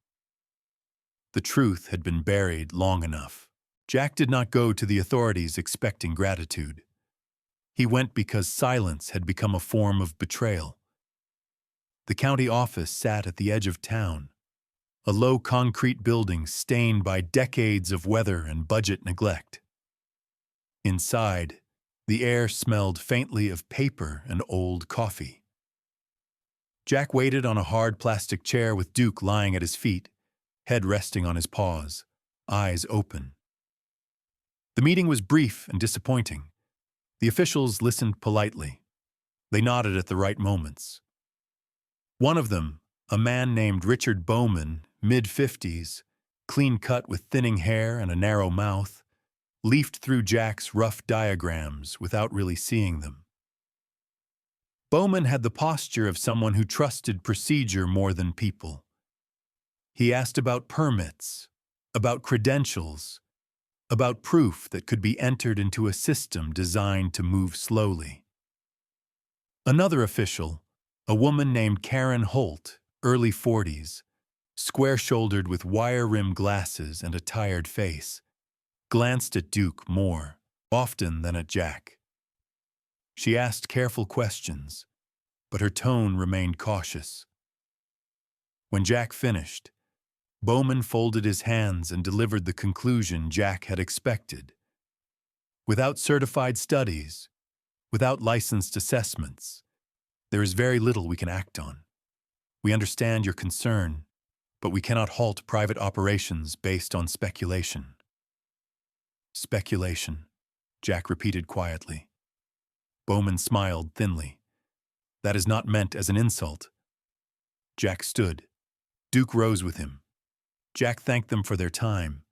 The truth had been buried long enough. Jack did not go to the authorities expecting gratitude. He went because silence had become a form of betrayal. The county office sat at the edge of town, a low concrete building stained by decades of weather and budget neglect. Inside, the air smelled faintly of paper and old coffee. Jack waited on a hard plastic chair with Duke lying at his feet, head resting on his paws, eyes open. The meeting was brief and disappointing. The officials listened politely. They nodded at the right moments. One of them, a man named Richard Bowman, mid-50s, clean-cut with thinning hair and a narrow mouth, leafed through Jack's rough diagrams without really seeing them. Bowman had the posture of someone who trusted procedure more than people. He asked about permits, about credentials, about proof that could be entered into a system designed to move slowly. Another official, a woman named Karen Holt, early 40s, square-shouldered with wire-rimmed glasses and a tired face, glanced at Duke more often than at Jack. She asked careful questions, but her tone remained cautious. When Jack finished, Bowman folded his hands and delivered the conclusion Jack had expected. Without certified studies, without licensed assessments, there is very little we can act on. We understand your concern, but we cannot halt private operations based on speculation. Speculation, Jack repeated quietly. Bowman smiled thinly. That is not meant as an insult. Jack stood. Duke rose with him. Jack thanked them for their time,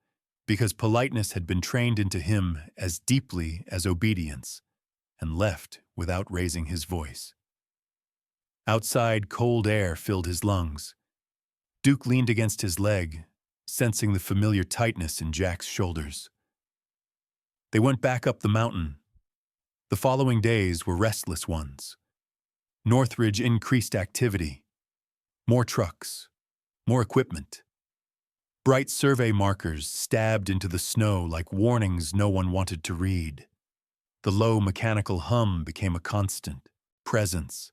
because politeness had been trained into him as deeply as obedience, and left without raising his voice. Outside, cold air filled his lungs. Duke leaned against his leg, sensing the familiar tightness in Jack's shoulders. They went back up the mountain. The following days were restless ones. Northridge increased activity. More trucks, more equipment. Bright survey markers stabbed into the snow like warnings no one wanted to read. The low mechanical hum became a constant presence,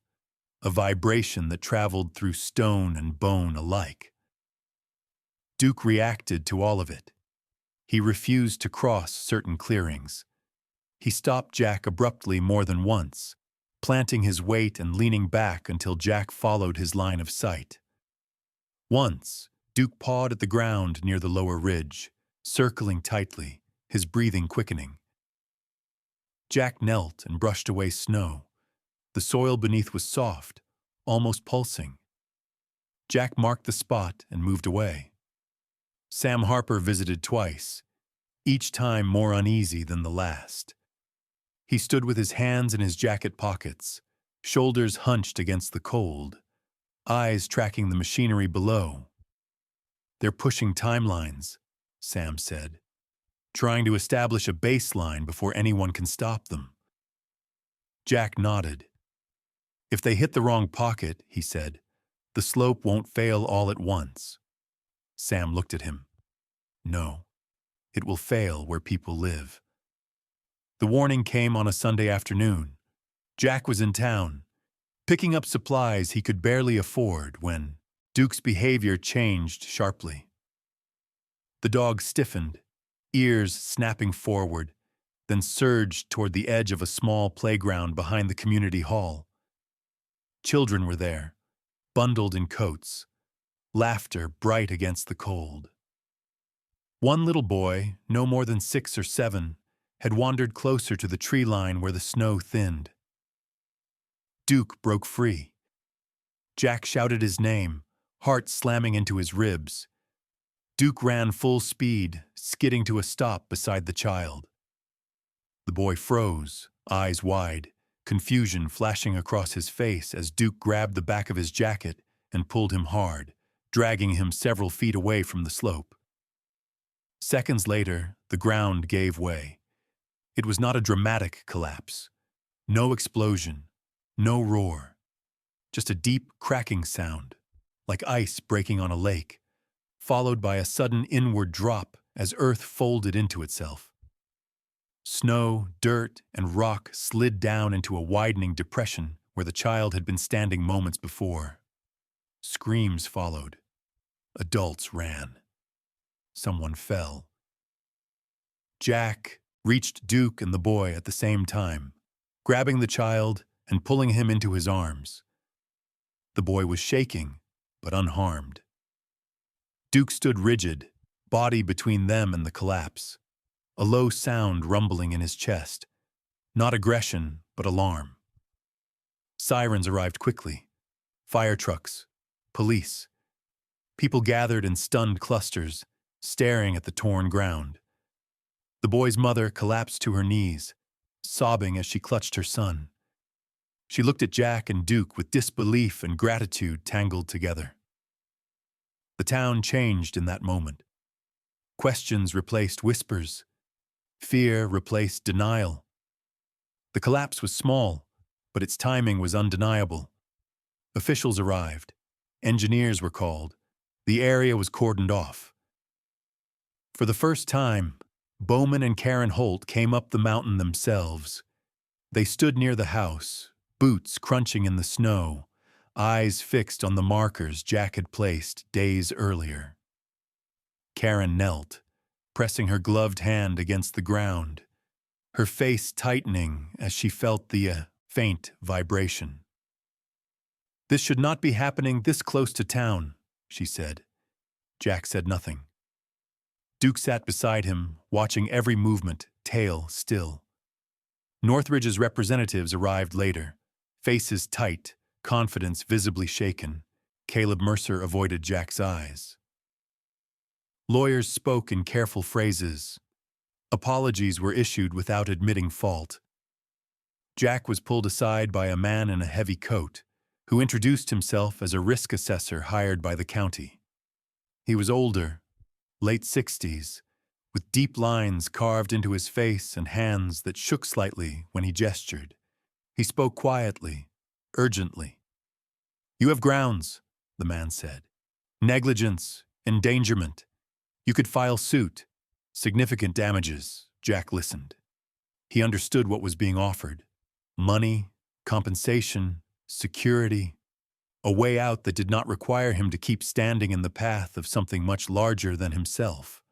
a vibration that traveled through stone and bone alike. Duke reacted to all of it. He refused to cross certain clearings. He stopped Jack abruptly more than once, planting his weight and leaning back until Jack followed his line of sight. Once, Duke pawed at the ground near the lower ridge, circling tightly, his breathing quickening. Jack knelt and brushed away snow. The soil beneath was soft, almost pulsing. Jack marked the spot and moved away. Sam Harper visited twice, each time more uneasy than the last. He stood with his hands in his jacket pockets, shoulders hunched against the cold, eyes tracking the machinery below. They're pushing timelines, Sam said, trying to establish a baseline before anyone can stop them. Jack nodded. If they hit the wrong pocket, he said, the slope won't fail all at once. Sam looked at him. No, it will fail where people live. The warning came on a Sunday afternoon. Jack was in town. picking up supplies he could barely afford when Duke's behavior changed sharply. The dog stiffened, ears snapping forward, then surged toward the edge of a small playground behind the community hall. Children were there, bundled in coats, laughter bright against the cold. One little boy, no more than 6 or 7, had wandered closer to the tree line where the snow thinned. Duke broke free. Jack shouted his name, heart slamming into his ribs. Duke ran full speed, skidding to a stop beside the child. The boy froze, eyes wide, confusion flashing across his face as Duke grabbed the back of his jacket and pulled him hard, dragging him several feet away from the slope. Seconds later, the ground gave way. It was not a dramatic collapse. No explosion, no roar. Just a deep cracking sound, like ice breaking on a lake, followed by a sudden inward drop as earth folded into itself. Snow, dirt, and rock slid down into a widening depression where the child had been standing moments before. Screams followed. Adults ran. Someone fell. Jack reached Duke and the boy at the same time, grabbing the child and pulling him into his arms. The boy was shaking, but unharmed. Duke stood rigid, body between them and the collapse, a low sound rumbling in his chest, not aggression, but alarm. Sirens arrived quickly. Fire trucks, police. People gathered in stunned clusters, staring at the torn ground. The boy's mother collapsed to her knees, sobbing as she clutched her son. She looked at Jack and Duke with disbelief and gratitude tangled together. The town changed in that moment. Questions replaced whispers. Fear replaced denial. The collapse was small, but its timing was undeniable. Officials arrived. Engineers were called. The area was cordoned off. For the first time, Bowman and Karen Holt came up the mountain themselves. They stood near the house, boots crunching in the snow, eyes fixed on the markers Jack had placed days earlier. Karen knelt, pressing her gloved hand against the ground, her face tightening as she felt the faint vibration. "This should not be happening this close to town," she said. Jack said nothing. Duke sat beside him, watching every movement, tail still. Northridge's representatives arrived later, faces tight, confidence visibly shaken. Caleb Mercer avoided Jack's eyes. Lawyers spoke in careful phrases. Apologies were issued without admitting fault. Jack was pulled aside by a man in a heavy coat, who introduced himself as a risk assessor hired by the county. He was older, late 60s, with deep lines carved into his face and hands that shook slightly when he gestured. He spoke quietly, urgently. "You have grounds," the man said. "Negligence, endangerment. You could file suit. Significant damages." Jack listened. He understood what was being offered. Money, compensation, security. A way out that did not require him to keep standing in the path of something much larger than himself.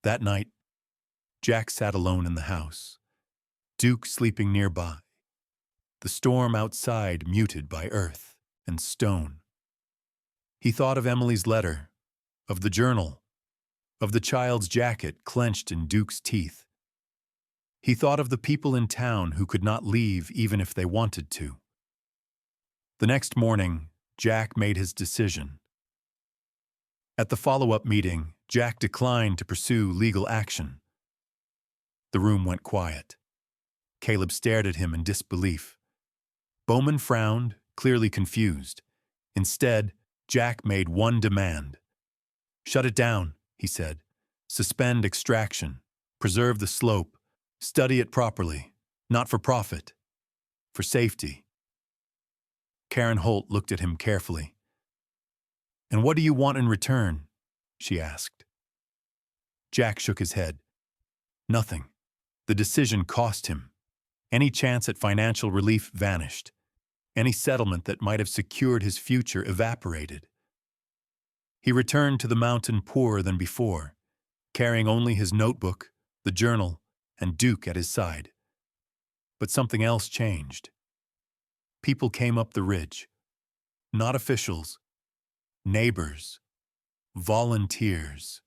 That night, Jack sat alone in the house, Duke sleeping nearby, the storm outside muted by earth and stone. He thought of Emily's letter, of the journal, of the child's jacket clenched in Duke's teeth. He thought of the people in town who could not leave even if they wanted to. The next morning, Jack made his decision. At the follow-up meeting, Jack declined to pursue legal action. The room went quiet. Caleb stared at him in disbelief. Bowman frowned, clearly confused. Instead, Jack made one demand. "Shut it down," he said. "Suspend extraction. Preserve the slope. Study it properly. Not for profit. For safety." Karen Holt looked at him carefully. "And what do you want in return?" she asked. Jack shook his head. Nothing. The decision cost him. Any chance at financial relief vanished. Any settlement that might have secured his future evaporated. He returned to the mountain poorer than before, carrying only his notebook, the journal, and Duke at his side. But something else changed. People came up the ridge. Not officials, neighbors, volunteers.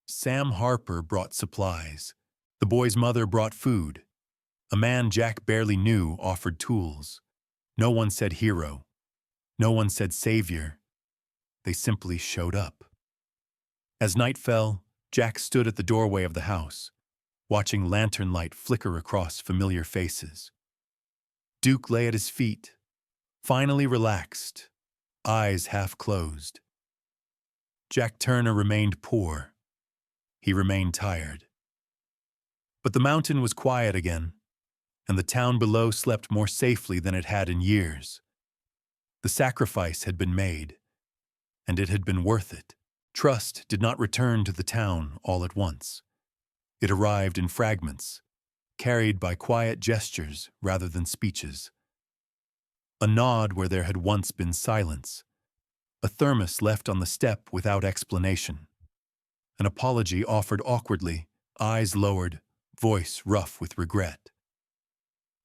Sam Harper brought supplies. The boy's mother brought food. A man Jack barely knew offered tools. No one said hero. No one said savior. They simply showed up. As night fell, Jack stood at the doorway of the house, watching lantern light flicker across familiar faces. Duke lay at his feet, finally relaxed, eyes half closed. Jack Turner remained poor. He remained tired. But the mountain was quiet again, and the town below slept more safely than it had in years. The sacrifice had been made, and it had been worth it. Trust did not return to the town all at once. It arrived in fragments, carried by quiet gestures rather than speeches. A nod where there had once been silence. A thermos left on the step without explanation. An apology offered awkwardly, eyes lowered, voice rough with regret.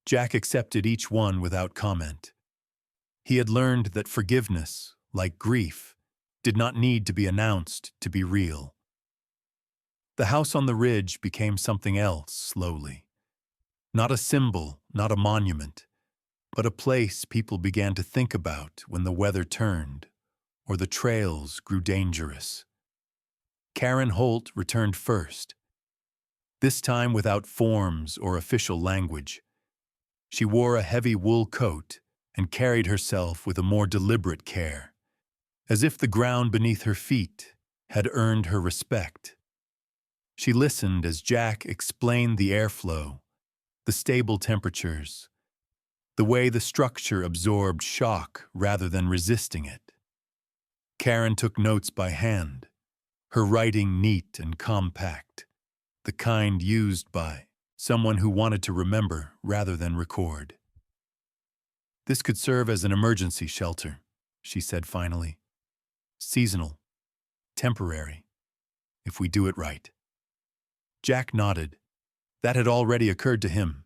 Jack accepted each one without comment. He had learned that forgiveness, like grief, did not need to be announced to be real. The house on the ridge became something else slowly. Not a symbol, not a monument, but a place people began to think about when the weather turned or the trails grew dangerous. Karen Holt returned first, this time without forms or official language. She wore a heavy wool coat and carried herself with a more deliberate care, as if the ground beneath her feet had earned her respect. She listened as Jack explained the airflow, the stable temperatures, the way the structure absorbed shock rather than resisting it. Karen took notes by hand, her writing neat and compact, the kind used by someone who wanted to remember rather than record. "This could serve as an emergency shelter," she said finally. "Seasonal, temporary, if we do it right." Jack nodded. That had already occurred to him.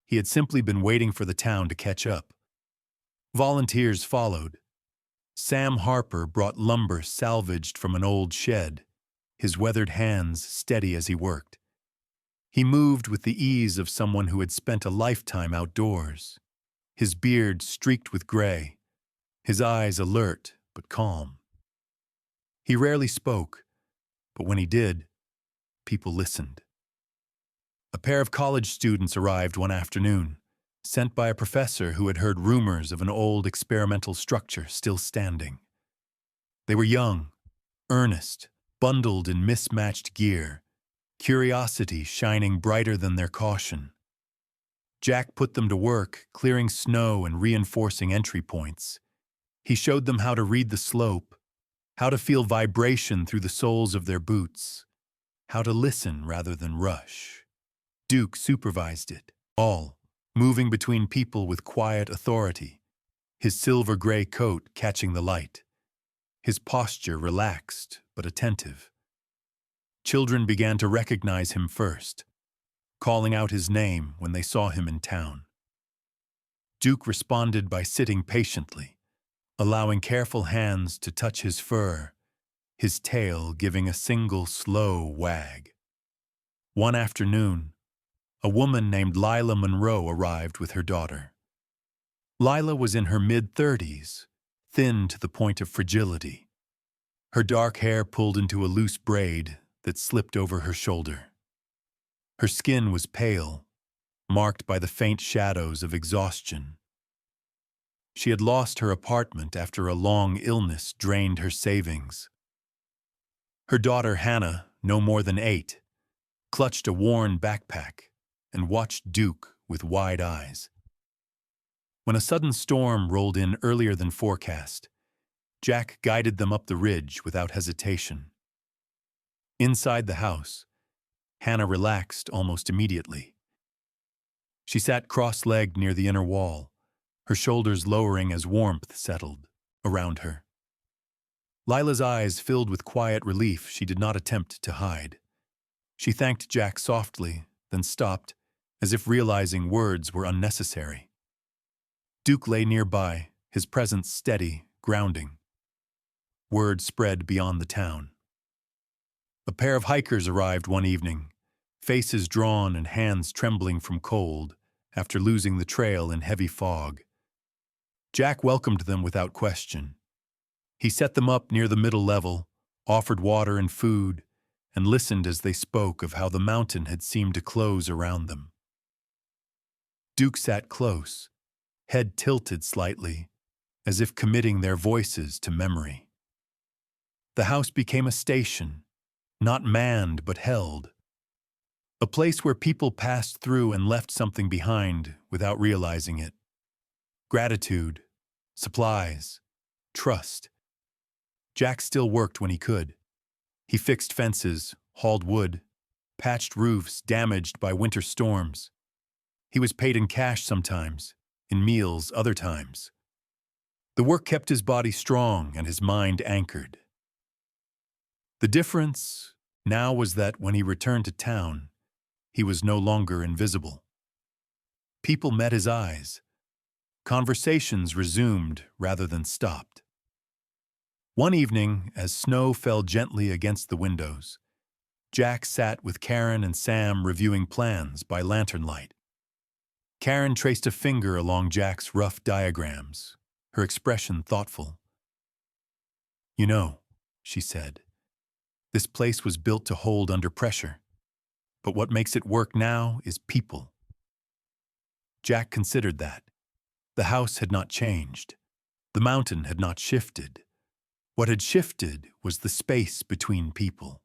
He had simply been waiting for the town to catch up. Volunteers followed. Sam Harper brought lumber salvaged from an old shed, his weathered hands steady as he worked. He moved with the ease of someone who had spent a lifetime outdoors, his beard streaked with gray, his eyes alert but calm. He rarely spoke, but when he did, people listened. A pair of college students arrived one afternoon, sent by a professor who had heard rumors of an old experimental structure still standing. They were young, earnest, bundled in mismatched gear, curiosity shining brighter than their caution. Jack put them to work, clearing snow and reinforcing entry points. He showed them how to read the slope, how to feel vibration through the soles of their boots, how to listen rather than rush. Duke supervised it, all, moving between people with quiet authority, his silver-gray coat catching the light, his posture relaxed but attentive. Children began to recognize him first, calling out his name when they saw him in town. Duke responded by sitting patiently, allowing careful hands to touch his fur, his tail giving a single slow wag. One afternoon, a woman named Lila Monroe arrived with her daughter. Lila was in her mid-30s, thin to the point of fragility. Her dark hair pulled into a loose braid that slipped over her shoulder. Her skin was pale, marked by the faint shadows of exhaustion. She had lost her apartment after a long illness drained her savings. Her daughter Hannah, no more than 8, clutched a worn backpack and watched Duke with wide eyes. When a sudden storm rolled in earlier than forecast, Jack guided them up the ridge without hesitation. Inside the house, Hannah relaxed almost immediately. She sat cross-legged near the inner wall, her shoulders lowering as warmth settled around her. Lila's eyes filled with quiet relief she did not attempt to hide. She thanked Jack softly, then stopped, as if realizing words were unnecessary. Duke lay nearby, his presence steady, grounding. Word spread beyond the town. A pair of hikers arrived one evening, faces drawn and hands trembling from cold after losing the trail in heavy fog. Jack welcomed them without question. He set them up near the middle level, offered water and food, and listened as they spoke of how the mountain had seemed to close around them. Duke sat close, head tilted slightly, as if committing their voices to memory. The house became a station, not manned but held. A place where people passed through and left something behind without realizing it. Gratitude, supplies, trust. Jack still worked when he could. He fixed fences, hauled wood, patched roofs damaged by winter storms. He was paid in cash sometimes, in meals other times. The work kept his body strong and his mind anchored. The difference now was that when he returned to town, he was no longer invisible. People met his eyes. Conversations resumed rather than stopped. One evening, as snow fell gently against the windows, Jack sat with Karen and Sam reviewing plans by lantern light. Karen traced a finger along Jack's rough diagrams, her expression thoughtful. "You know," she said, "this place was built to hold under pressure. But what makes it work now is people." Jack considered that. The house had not changed. The mountain had not shifted. What had shifted was the space between people.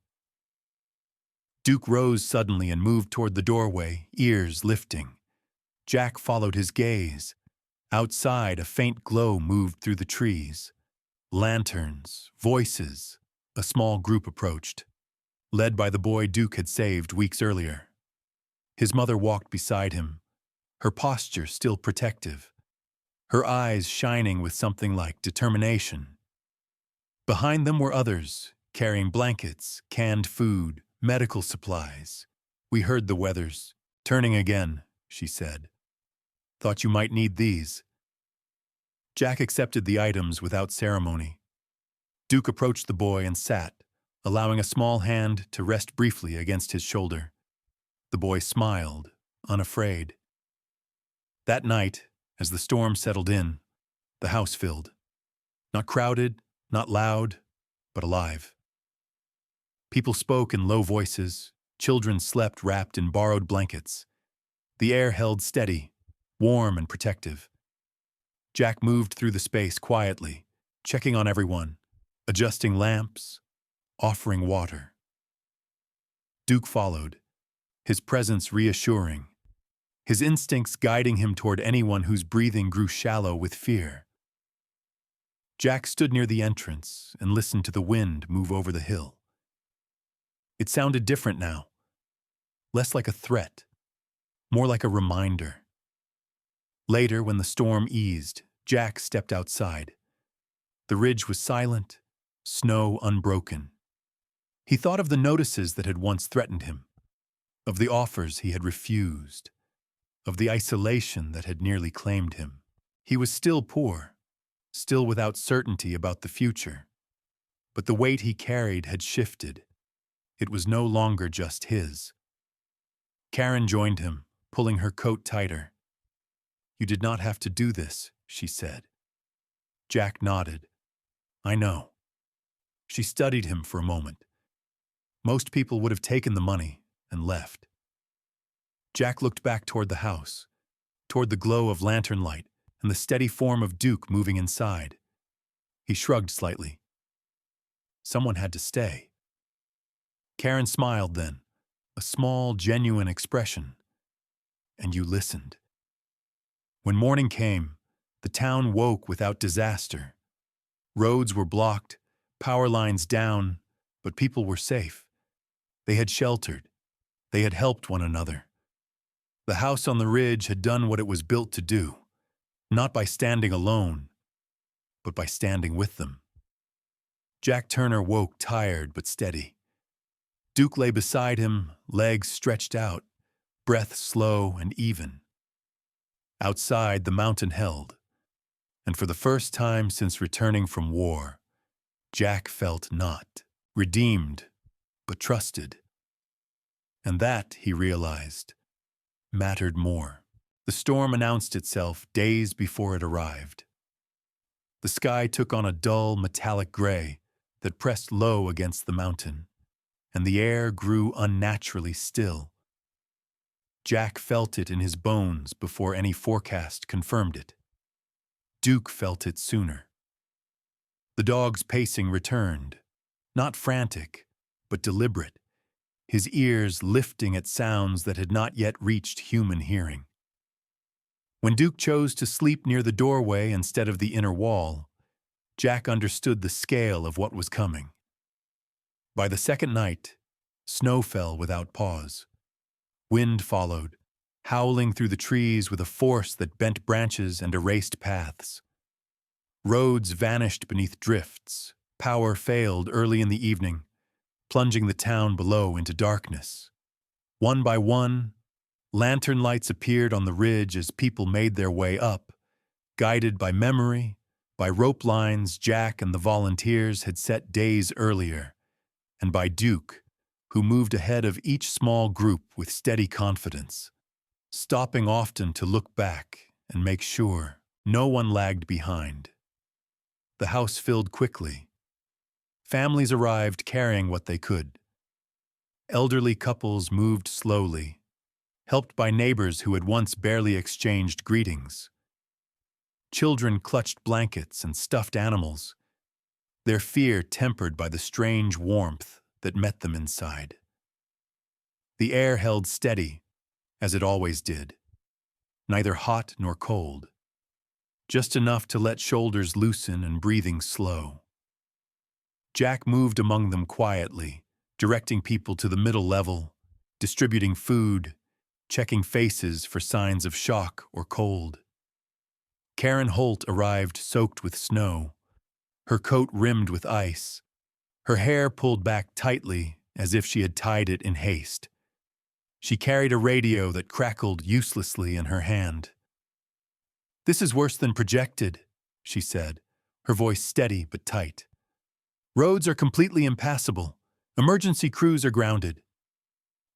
Duke rose suddenly and moved toward the doorway, ears lifting. Jack followed his gaze. Outside, a faint glow moved through the trees. Lanterns, voices. A small group approached, led by the boy Duke had saved weeks earlier. His mother walked beside him, her posture still protective, her eyes shining with something like determination. Behind them were others, carrying blankets, canned food, medical supplies. "We heard the weather's turning again," she said. "Thought you might need these." Jack accepted the items without ceremony. Duke approached the boy and sat, allowing a small hand to rest briefly against his shoulder. The boy smiled, unafraid. That night, as the storm settled in, the house filled. Not crowded, not loud, but alive. People spoke in low voices. Children slept wrapped in borrowed blankets. The air held steady, warm and protective. Jack moved through the space quietly, checking on everyone, adjusting lamps, offering water. Duke followed, his presence reassuring, his instincts guiding him toward anyone whose breathing grew shallow with fear. Jack stood near the entrance and listened to the wind move over the hill. It sounded different now, less like a threat, more like a reminder. Later, when the storm eased, Jack stepped outside. The ridge was silent, snow unbroken. He thought of the notices that had once threatened him, of the offers he had refused, of the isolation that had nearly claimed him. He was still poor, still without certainty about the future. But the weight he carried had shifted. It was no longer just his. Karen joined him, pulling her coat tighter. "You did not have to do this," she said. Jack nodded. "I know." She studied him for a moment. Most people would have taken the money and left. Jack looked back toward the house, toward the glow of lantern light and the steady form of Duke moving inside. He shrugged slightly. Someone had to stay. Karen smiled then, a small, genuine expression. "And you listened." When morning came, the town woke without disaster. Roads were blocked, power lines down, but people were safe. They had sheltered. They had helped one another. The house on the ridge had done what it was built to do. not by standing alone, but by standing with them. Jack Turner woke tired but steady. Duke lay beside him, legs stretched out, breath slow and even. Outside, the mountain held, and for the first time since returning from war, Jack felt not redeemed, but trusted. And that, he realized, mattered more. The storm announced itself days before it arrived. The sky took on a dull, metallic gray that pressed low against the mountain, and the air grew unnaturally still. Jack felt it in his bones before any forecast confirmed it. Duke felt it sooner. The dog's pacing returned, not frantic, but deliberate, his ears lifting at sounds that had not yet reached human hearing. When Duke chose to sleep near the doorway instead of the inner wall, Jack understood the scale of what was coming. By the second night, snow fell without pause. Wind followed, howling through the trees with a force that bent branches and erased paths. Roads vanished beneath drifts. Power failed early in the evening, plunging the town below into darkness. One by one, lantern lights appeared on the ridge as people made their way up, guided by memory, by rope lines Jack and the volunteers had set days earlier, and by Duke, who moved ahead of each small group with steady confidence, stopping often to look back and make sure no one lagged behind. The house filled quickly. Families arrived carrying what they could. Elderly couples moved slowly, helped by neighbors who had once barely exchanged greetings. Children clutched blankets and stuffed animals, their fear tempered by the strange warmth that met them inside. The air held steady, as it always did, neither hot nor cold, just enough to let shoulders loosen and breathing slow. Jack moved among them quietly, directing people to the middle level, distributing food, checking faces for signs of shock or cold. Karen Holt arrived soaked with snow, her coat rimmed with ice, her hair pulled back tightly as if she had tied it in haste. She carried a radio that crackled uselessly in her hand. "This is worse than projected," she said, her voice steady but tight. "Roads are completely impassable. Emergency crews are grounded."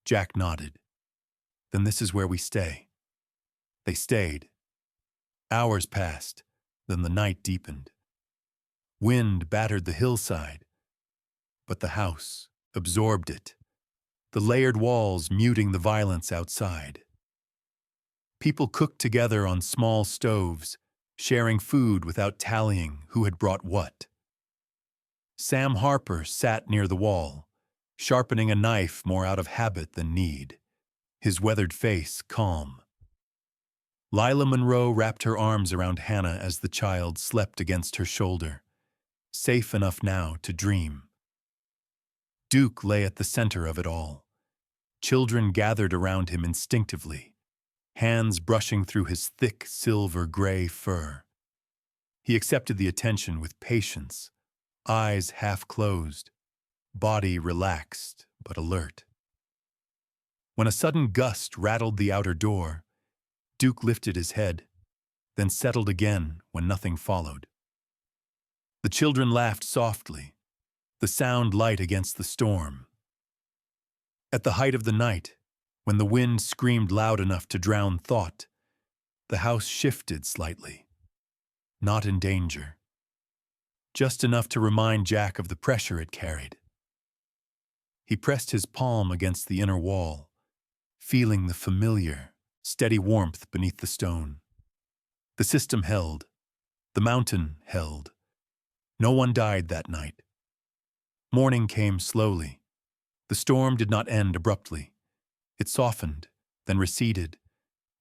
Jack nodded. "Then this is where we stay." They stayed. Hours passed, then the night deepened. Wind battered the hillside, but the house absorbed it, the layered walls muting the violence outside. People cooked together on small stoves, sharing food without tallying who had brought what. Sam Harper sat near the wall, sharpening a knife more out of habit than need, his weathered face calm. Lila Monroe wrapped her arms around Hannah as the child slept against her shoulder, safe enough now to dream. Duke lay at the center of it all. Children gathered around him instinctively, hands brushing through his thick silver-gray fur. He accepted the attention with patience, eyes half closed, body relaxed but alert. When a sudden gust rattled the outer door, Duke lifted his head, then settled again when nothing followed. The children laughed softly, the sound light against the storm. At the height of the night, when the wind screamed loud enough to drown thought, the house shifted slightly, not in danger, just enough to remind Jack of the pressure it carried. He pressed his palm against the inner wall, feeling the familiar, steady warmth beneath the stone. The system held. The mountain held. No one died that night. Morning came slowly. The storm did not end abruptly. It softened, then receded,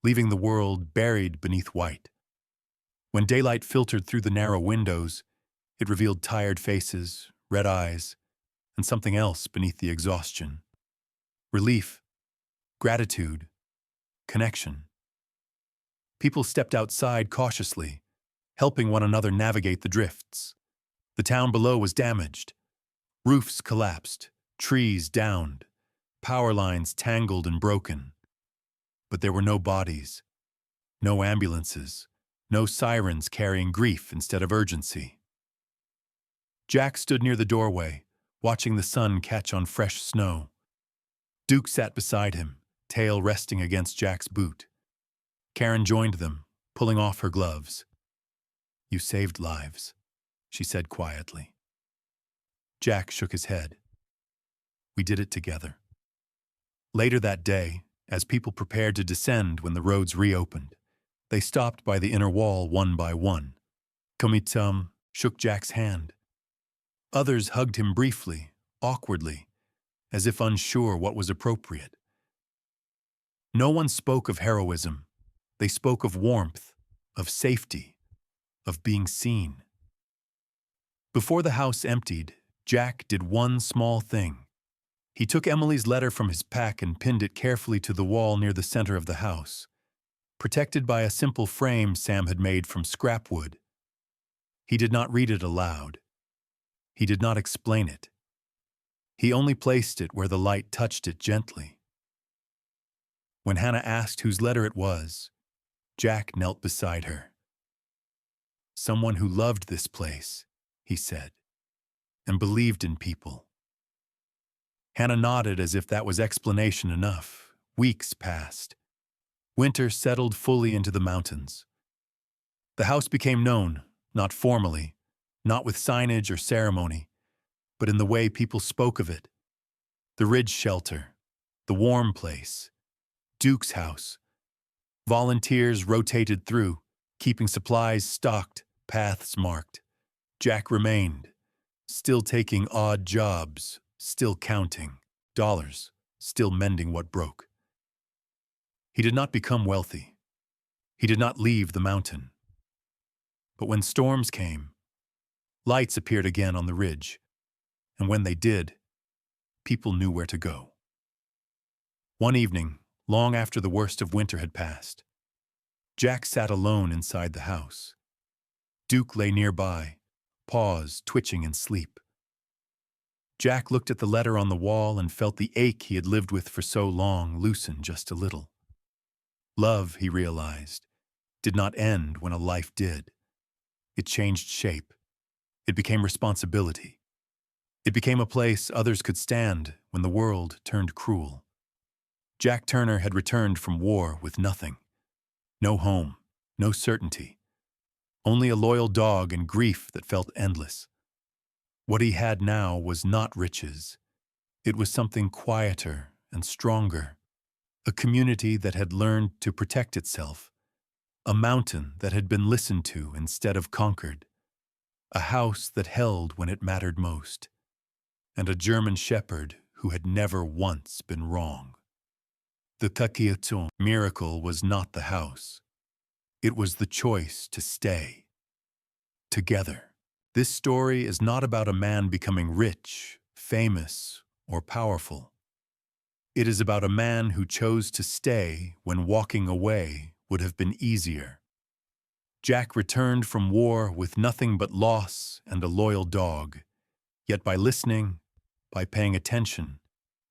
leaving the world buried beneath white. When daylight filtered through the narrow windows, it revealed tired faces, red eyes, and something else beneath the exhaustion. Relief, gratitude, connection. People stepped outside cautiously, helping one another navigate the drifts. The town below was damaged. Roofs collapsed, trees downed, power lines tangled and broken. But there were no bodies, no ambulances, no sirens carrying grief instead of urgency. Jack stood near the doorway, watching the sun catch on fresh snow. Duke sat beside him, tail resting against Jack's boot. Karen joined them, pulling off her gloves. "You saved lives," she said quietly. Jack shook his head. "We did it together." Later that day, as people prepared to descend when the roads reopened, they stopped by the inner wall one by one. Komitam shook Jack's hand. Others hugged him briefly, awkwardly, as if unsure what was appropriate. No one spoke of heroism. They spoke of warmth, of safety, of being seen. Before the house emptied, Jack did one small thing. He took Emily's letter from his pack and pinned it carefully to the wall near the center of the house, protected by a simple frame Sam had made from scrap wood. He did not read it aloud. He did not explain it. He only placed it where the light touched it gently. When Hannah asked whose letter it was, Jack knelt beside her. "Someone who loved this place," he said, "and believed in people." Hannah nodded as if that was explanation enough. Weeks passed. Winter settled fully into the mountains. The house became known, not formally, not with signage or ceremony, but in the way people spoke of it. The Ridge Shelter, the warm place, Duke's house. Volunteers rotated through, keeping supplies stocked, paths marked. Jack remained, still taking odd jobs, still counting dollars, still mending what broke. He did not become wealthy. He did not leave the mountain. But when storms came, lights appeared again on the ridge, and when they did, people knew where to go. One evening, long after the worst of winter had passed, Jack sat alone inside the house. Duke lay nearby, paws twitching in sleep. Jack looked at the letter on the wall and felt the ache he had lived with for so long loosen just a little. Love, he realized, did not end when a life did. It changed shape. It became responsibility. It became a place others could stand when the world turned cruel. Jack Turner had returned from war with nothing. No home, no certainty. Only a loyal dog and grief that felt endless. What he had now was not riches. It was something quieter and stronger. A community that had learned to protect itself. A mountain that had been listened to instead of conquered. A house that held when it mattered most. And a German shepherd who had never once been wrong. The Takiaton miracle was not the house. It was the choice to stay. Together. This story is not about a man becoming rich, famous, or powerful. It is about a man who chose to stay when walking away would have been easier. Jack returned from war with nothing but loss and a loyal dog, yet by listening, by paying attention,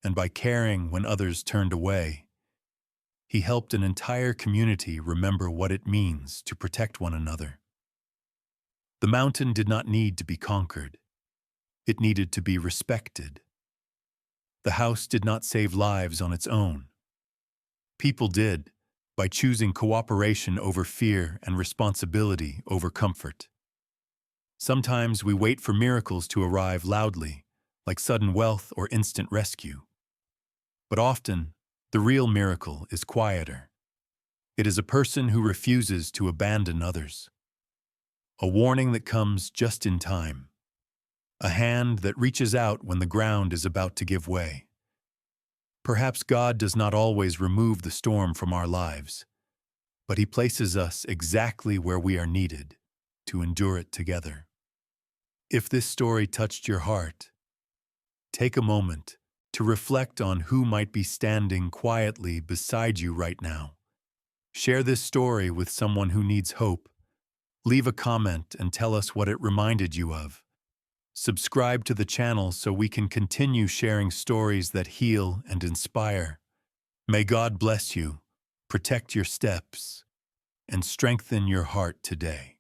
and by caring when others turned away, he helped an entire community remember what it means to protect one another. The mountain did not need to be conquered. It needed to be respected. The house did not save lives on its own. People did, by choosing cooperation over fear and responsibility over comfort. Sometimes we wait for miracles to arrive loudly, like sudden wealth or instant rescue. But often, the real miracle is quieter. It is a person who refuses to abandon others. A warning that comes just in time. A hand that reaches out when the ground is about to give way. Perhaps God does not always remove the storm from our lives, but He places us exactly where we are needed to endure it together. If this story touched your heart, take a moment to reflect on who might be standing quietly beside you right now, Share this story with someone who needs hope. Leave a comment and tell us what it reminded you of. Subscribe to the channel so we can continue sharing stories that heal and inspire. May God bless you, protect your steps, and strengthen your heart today.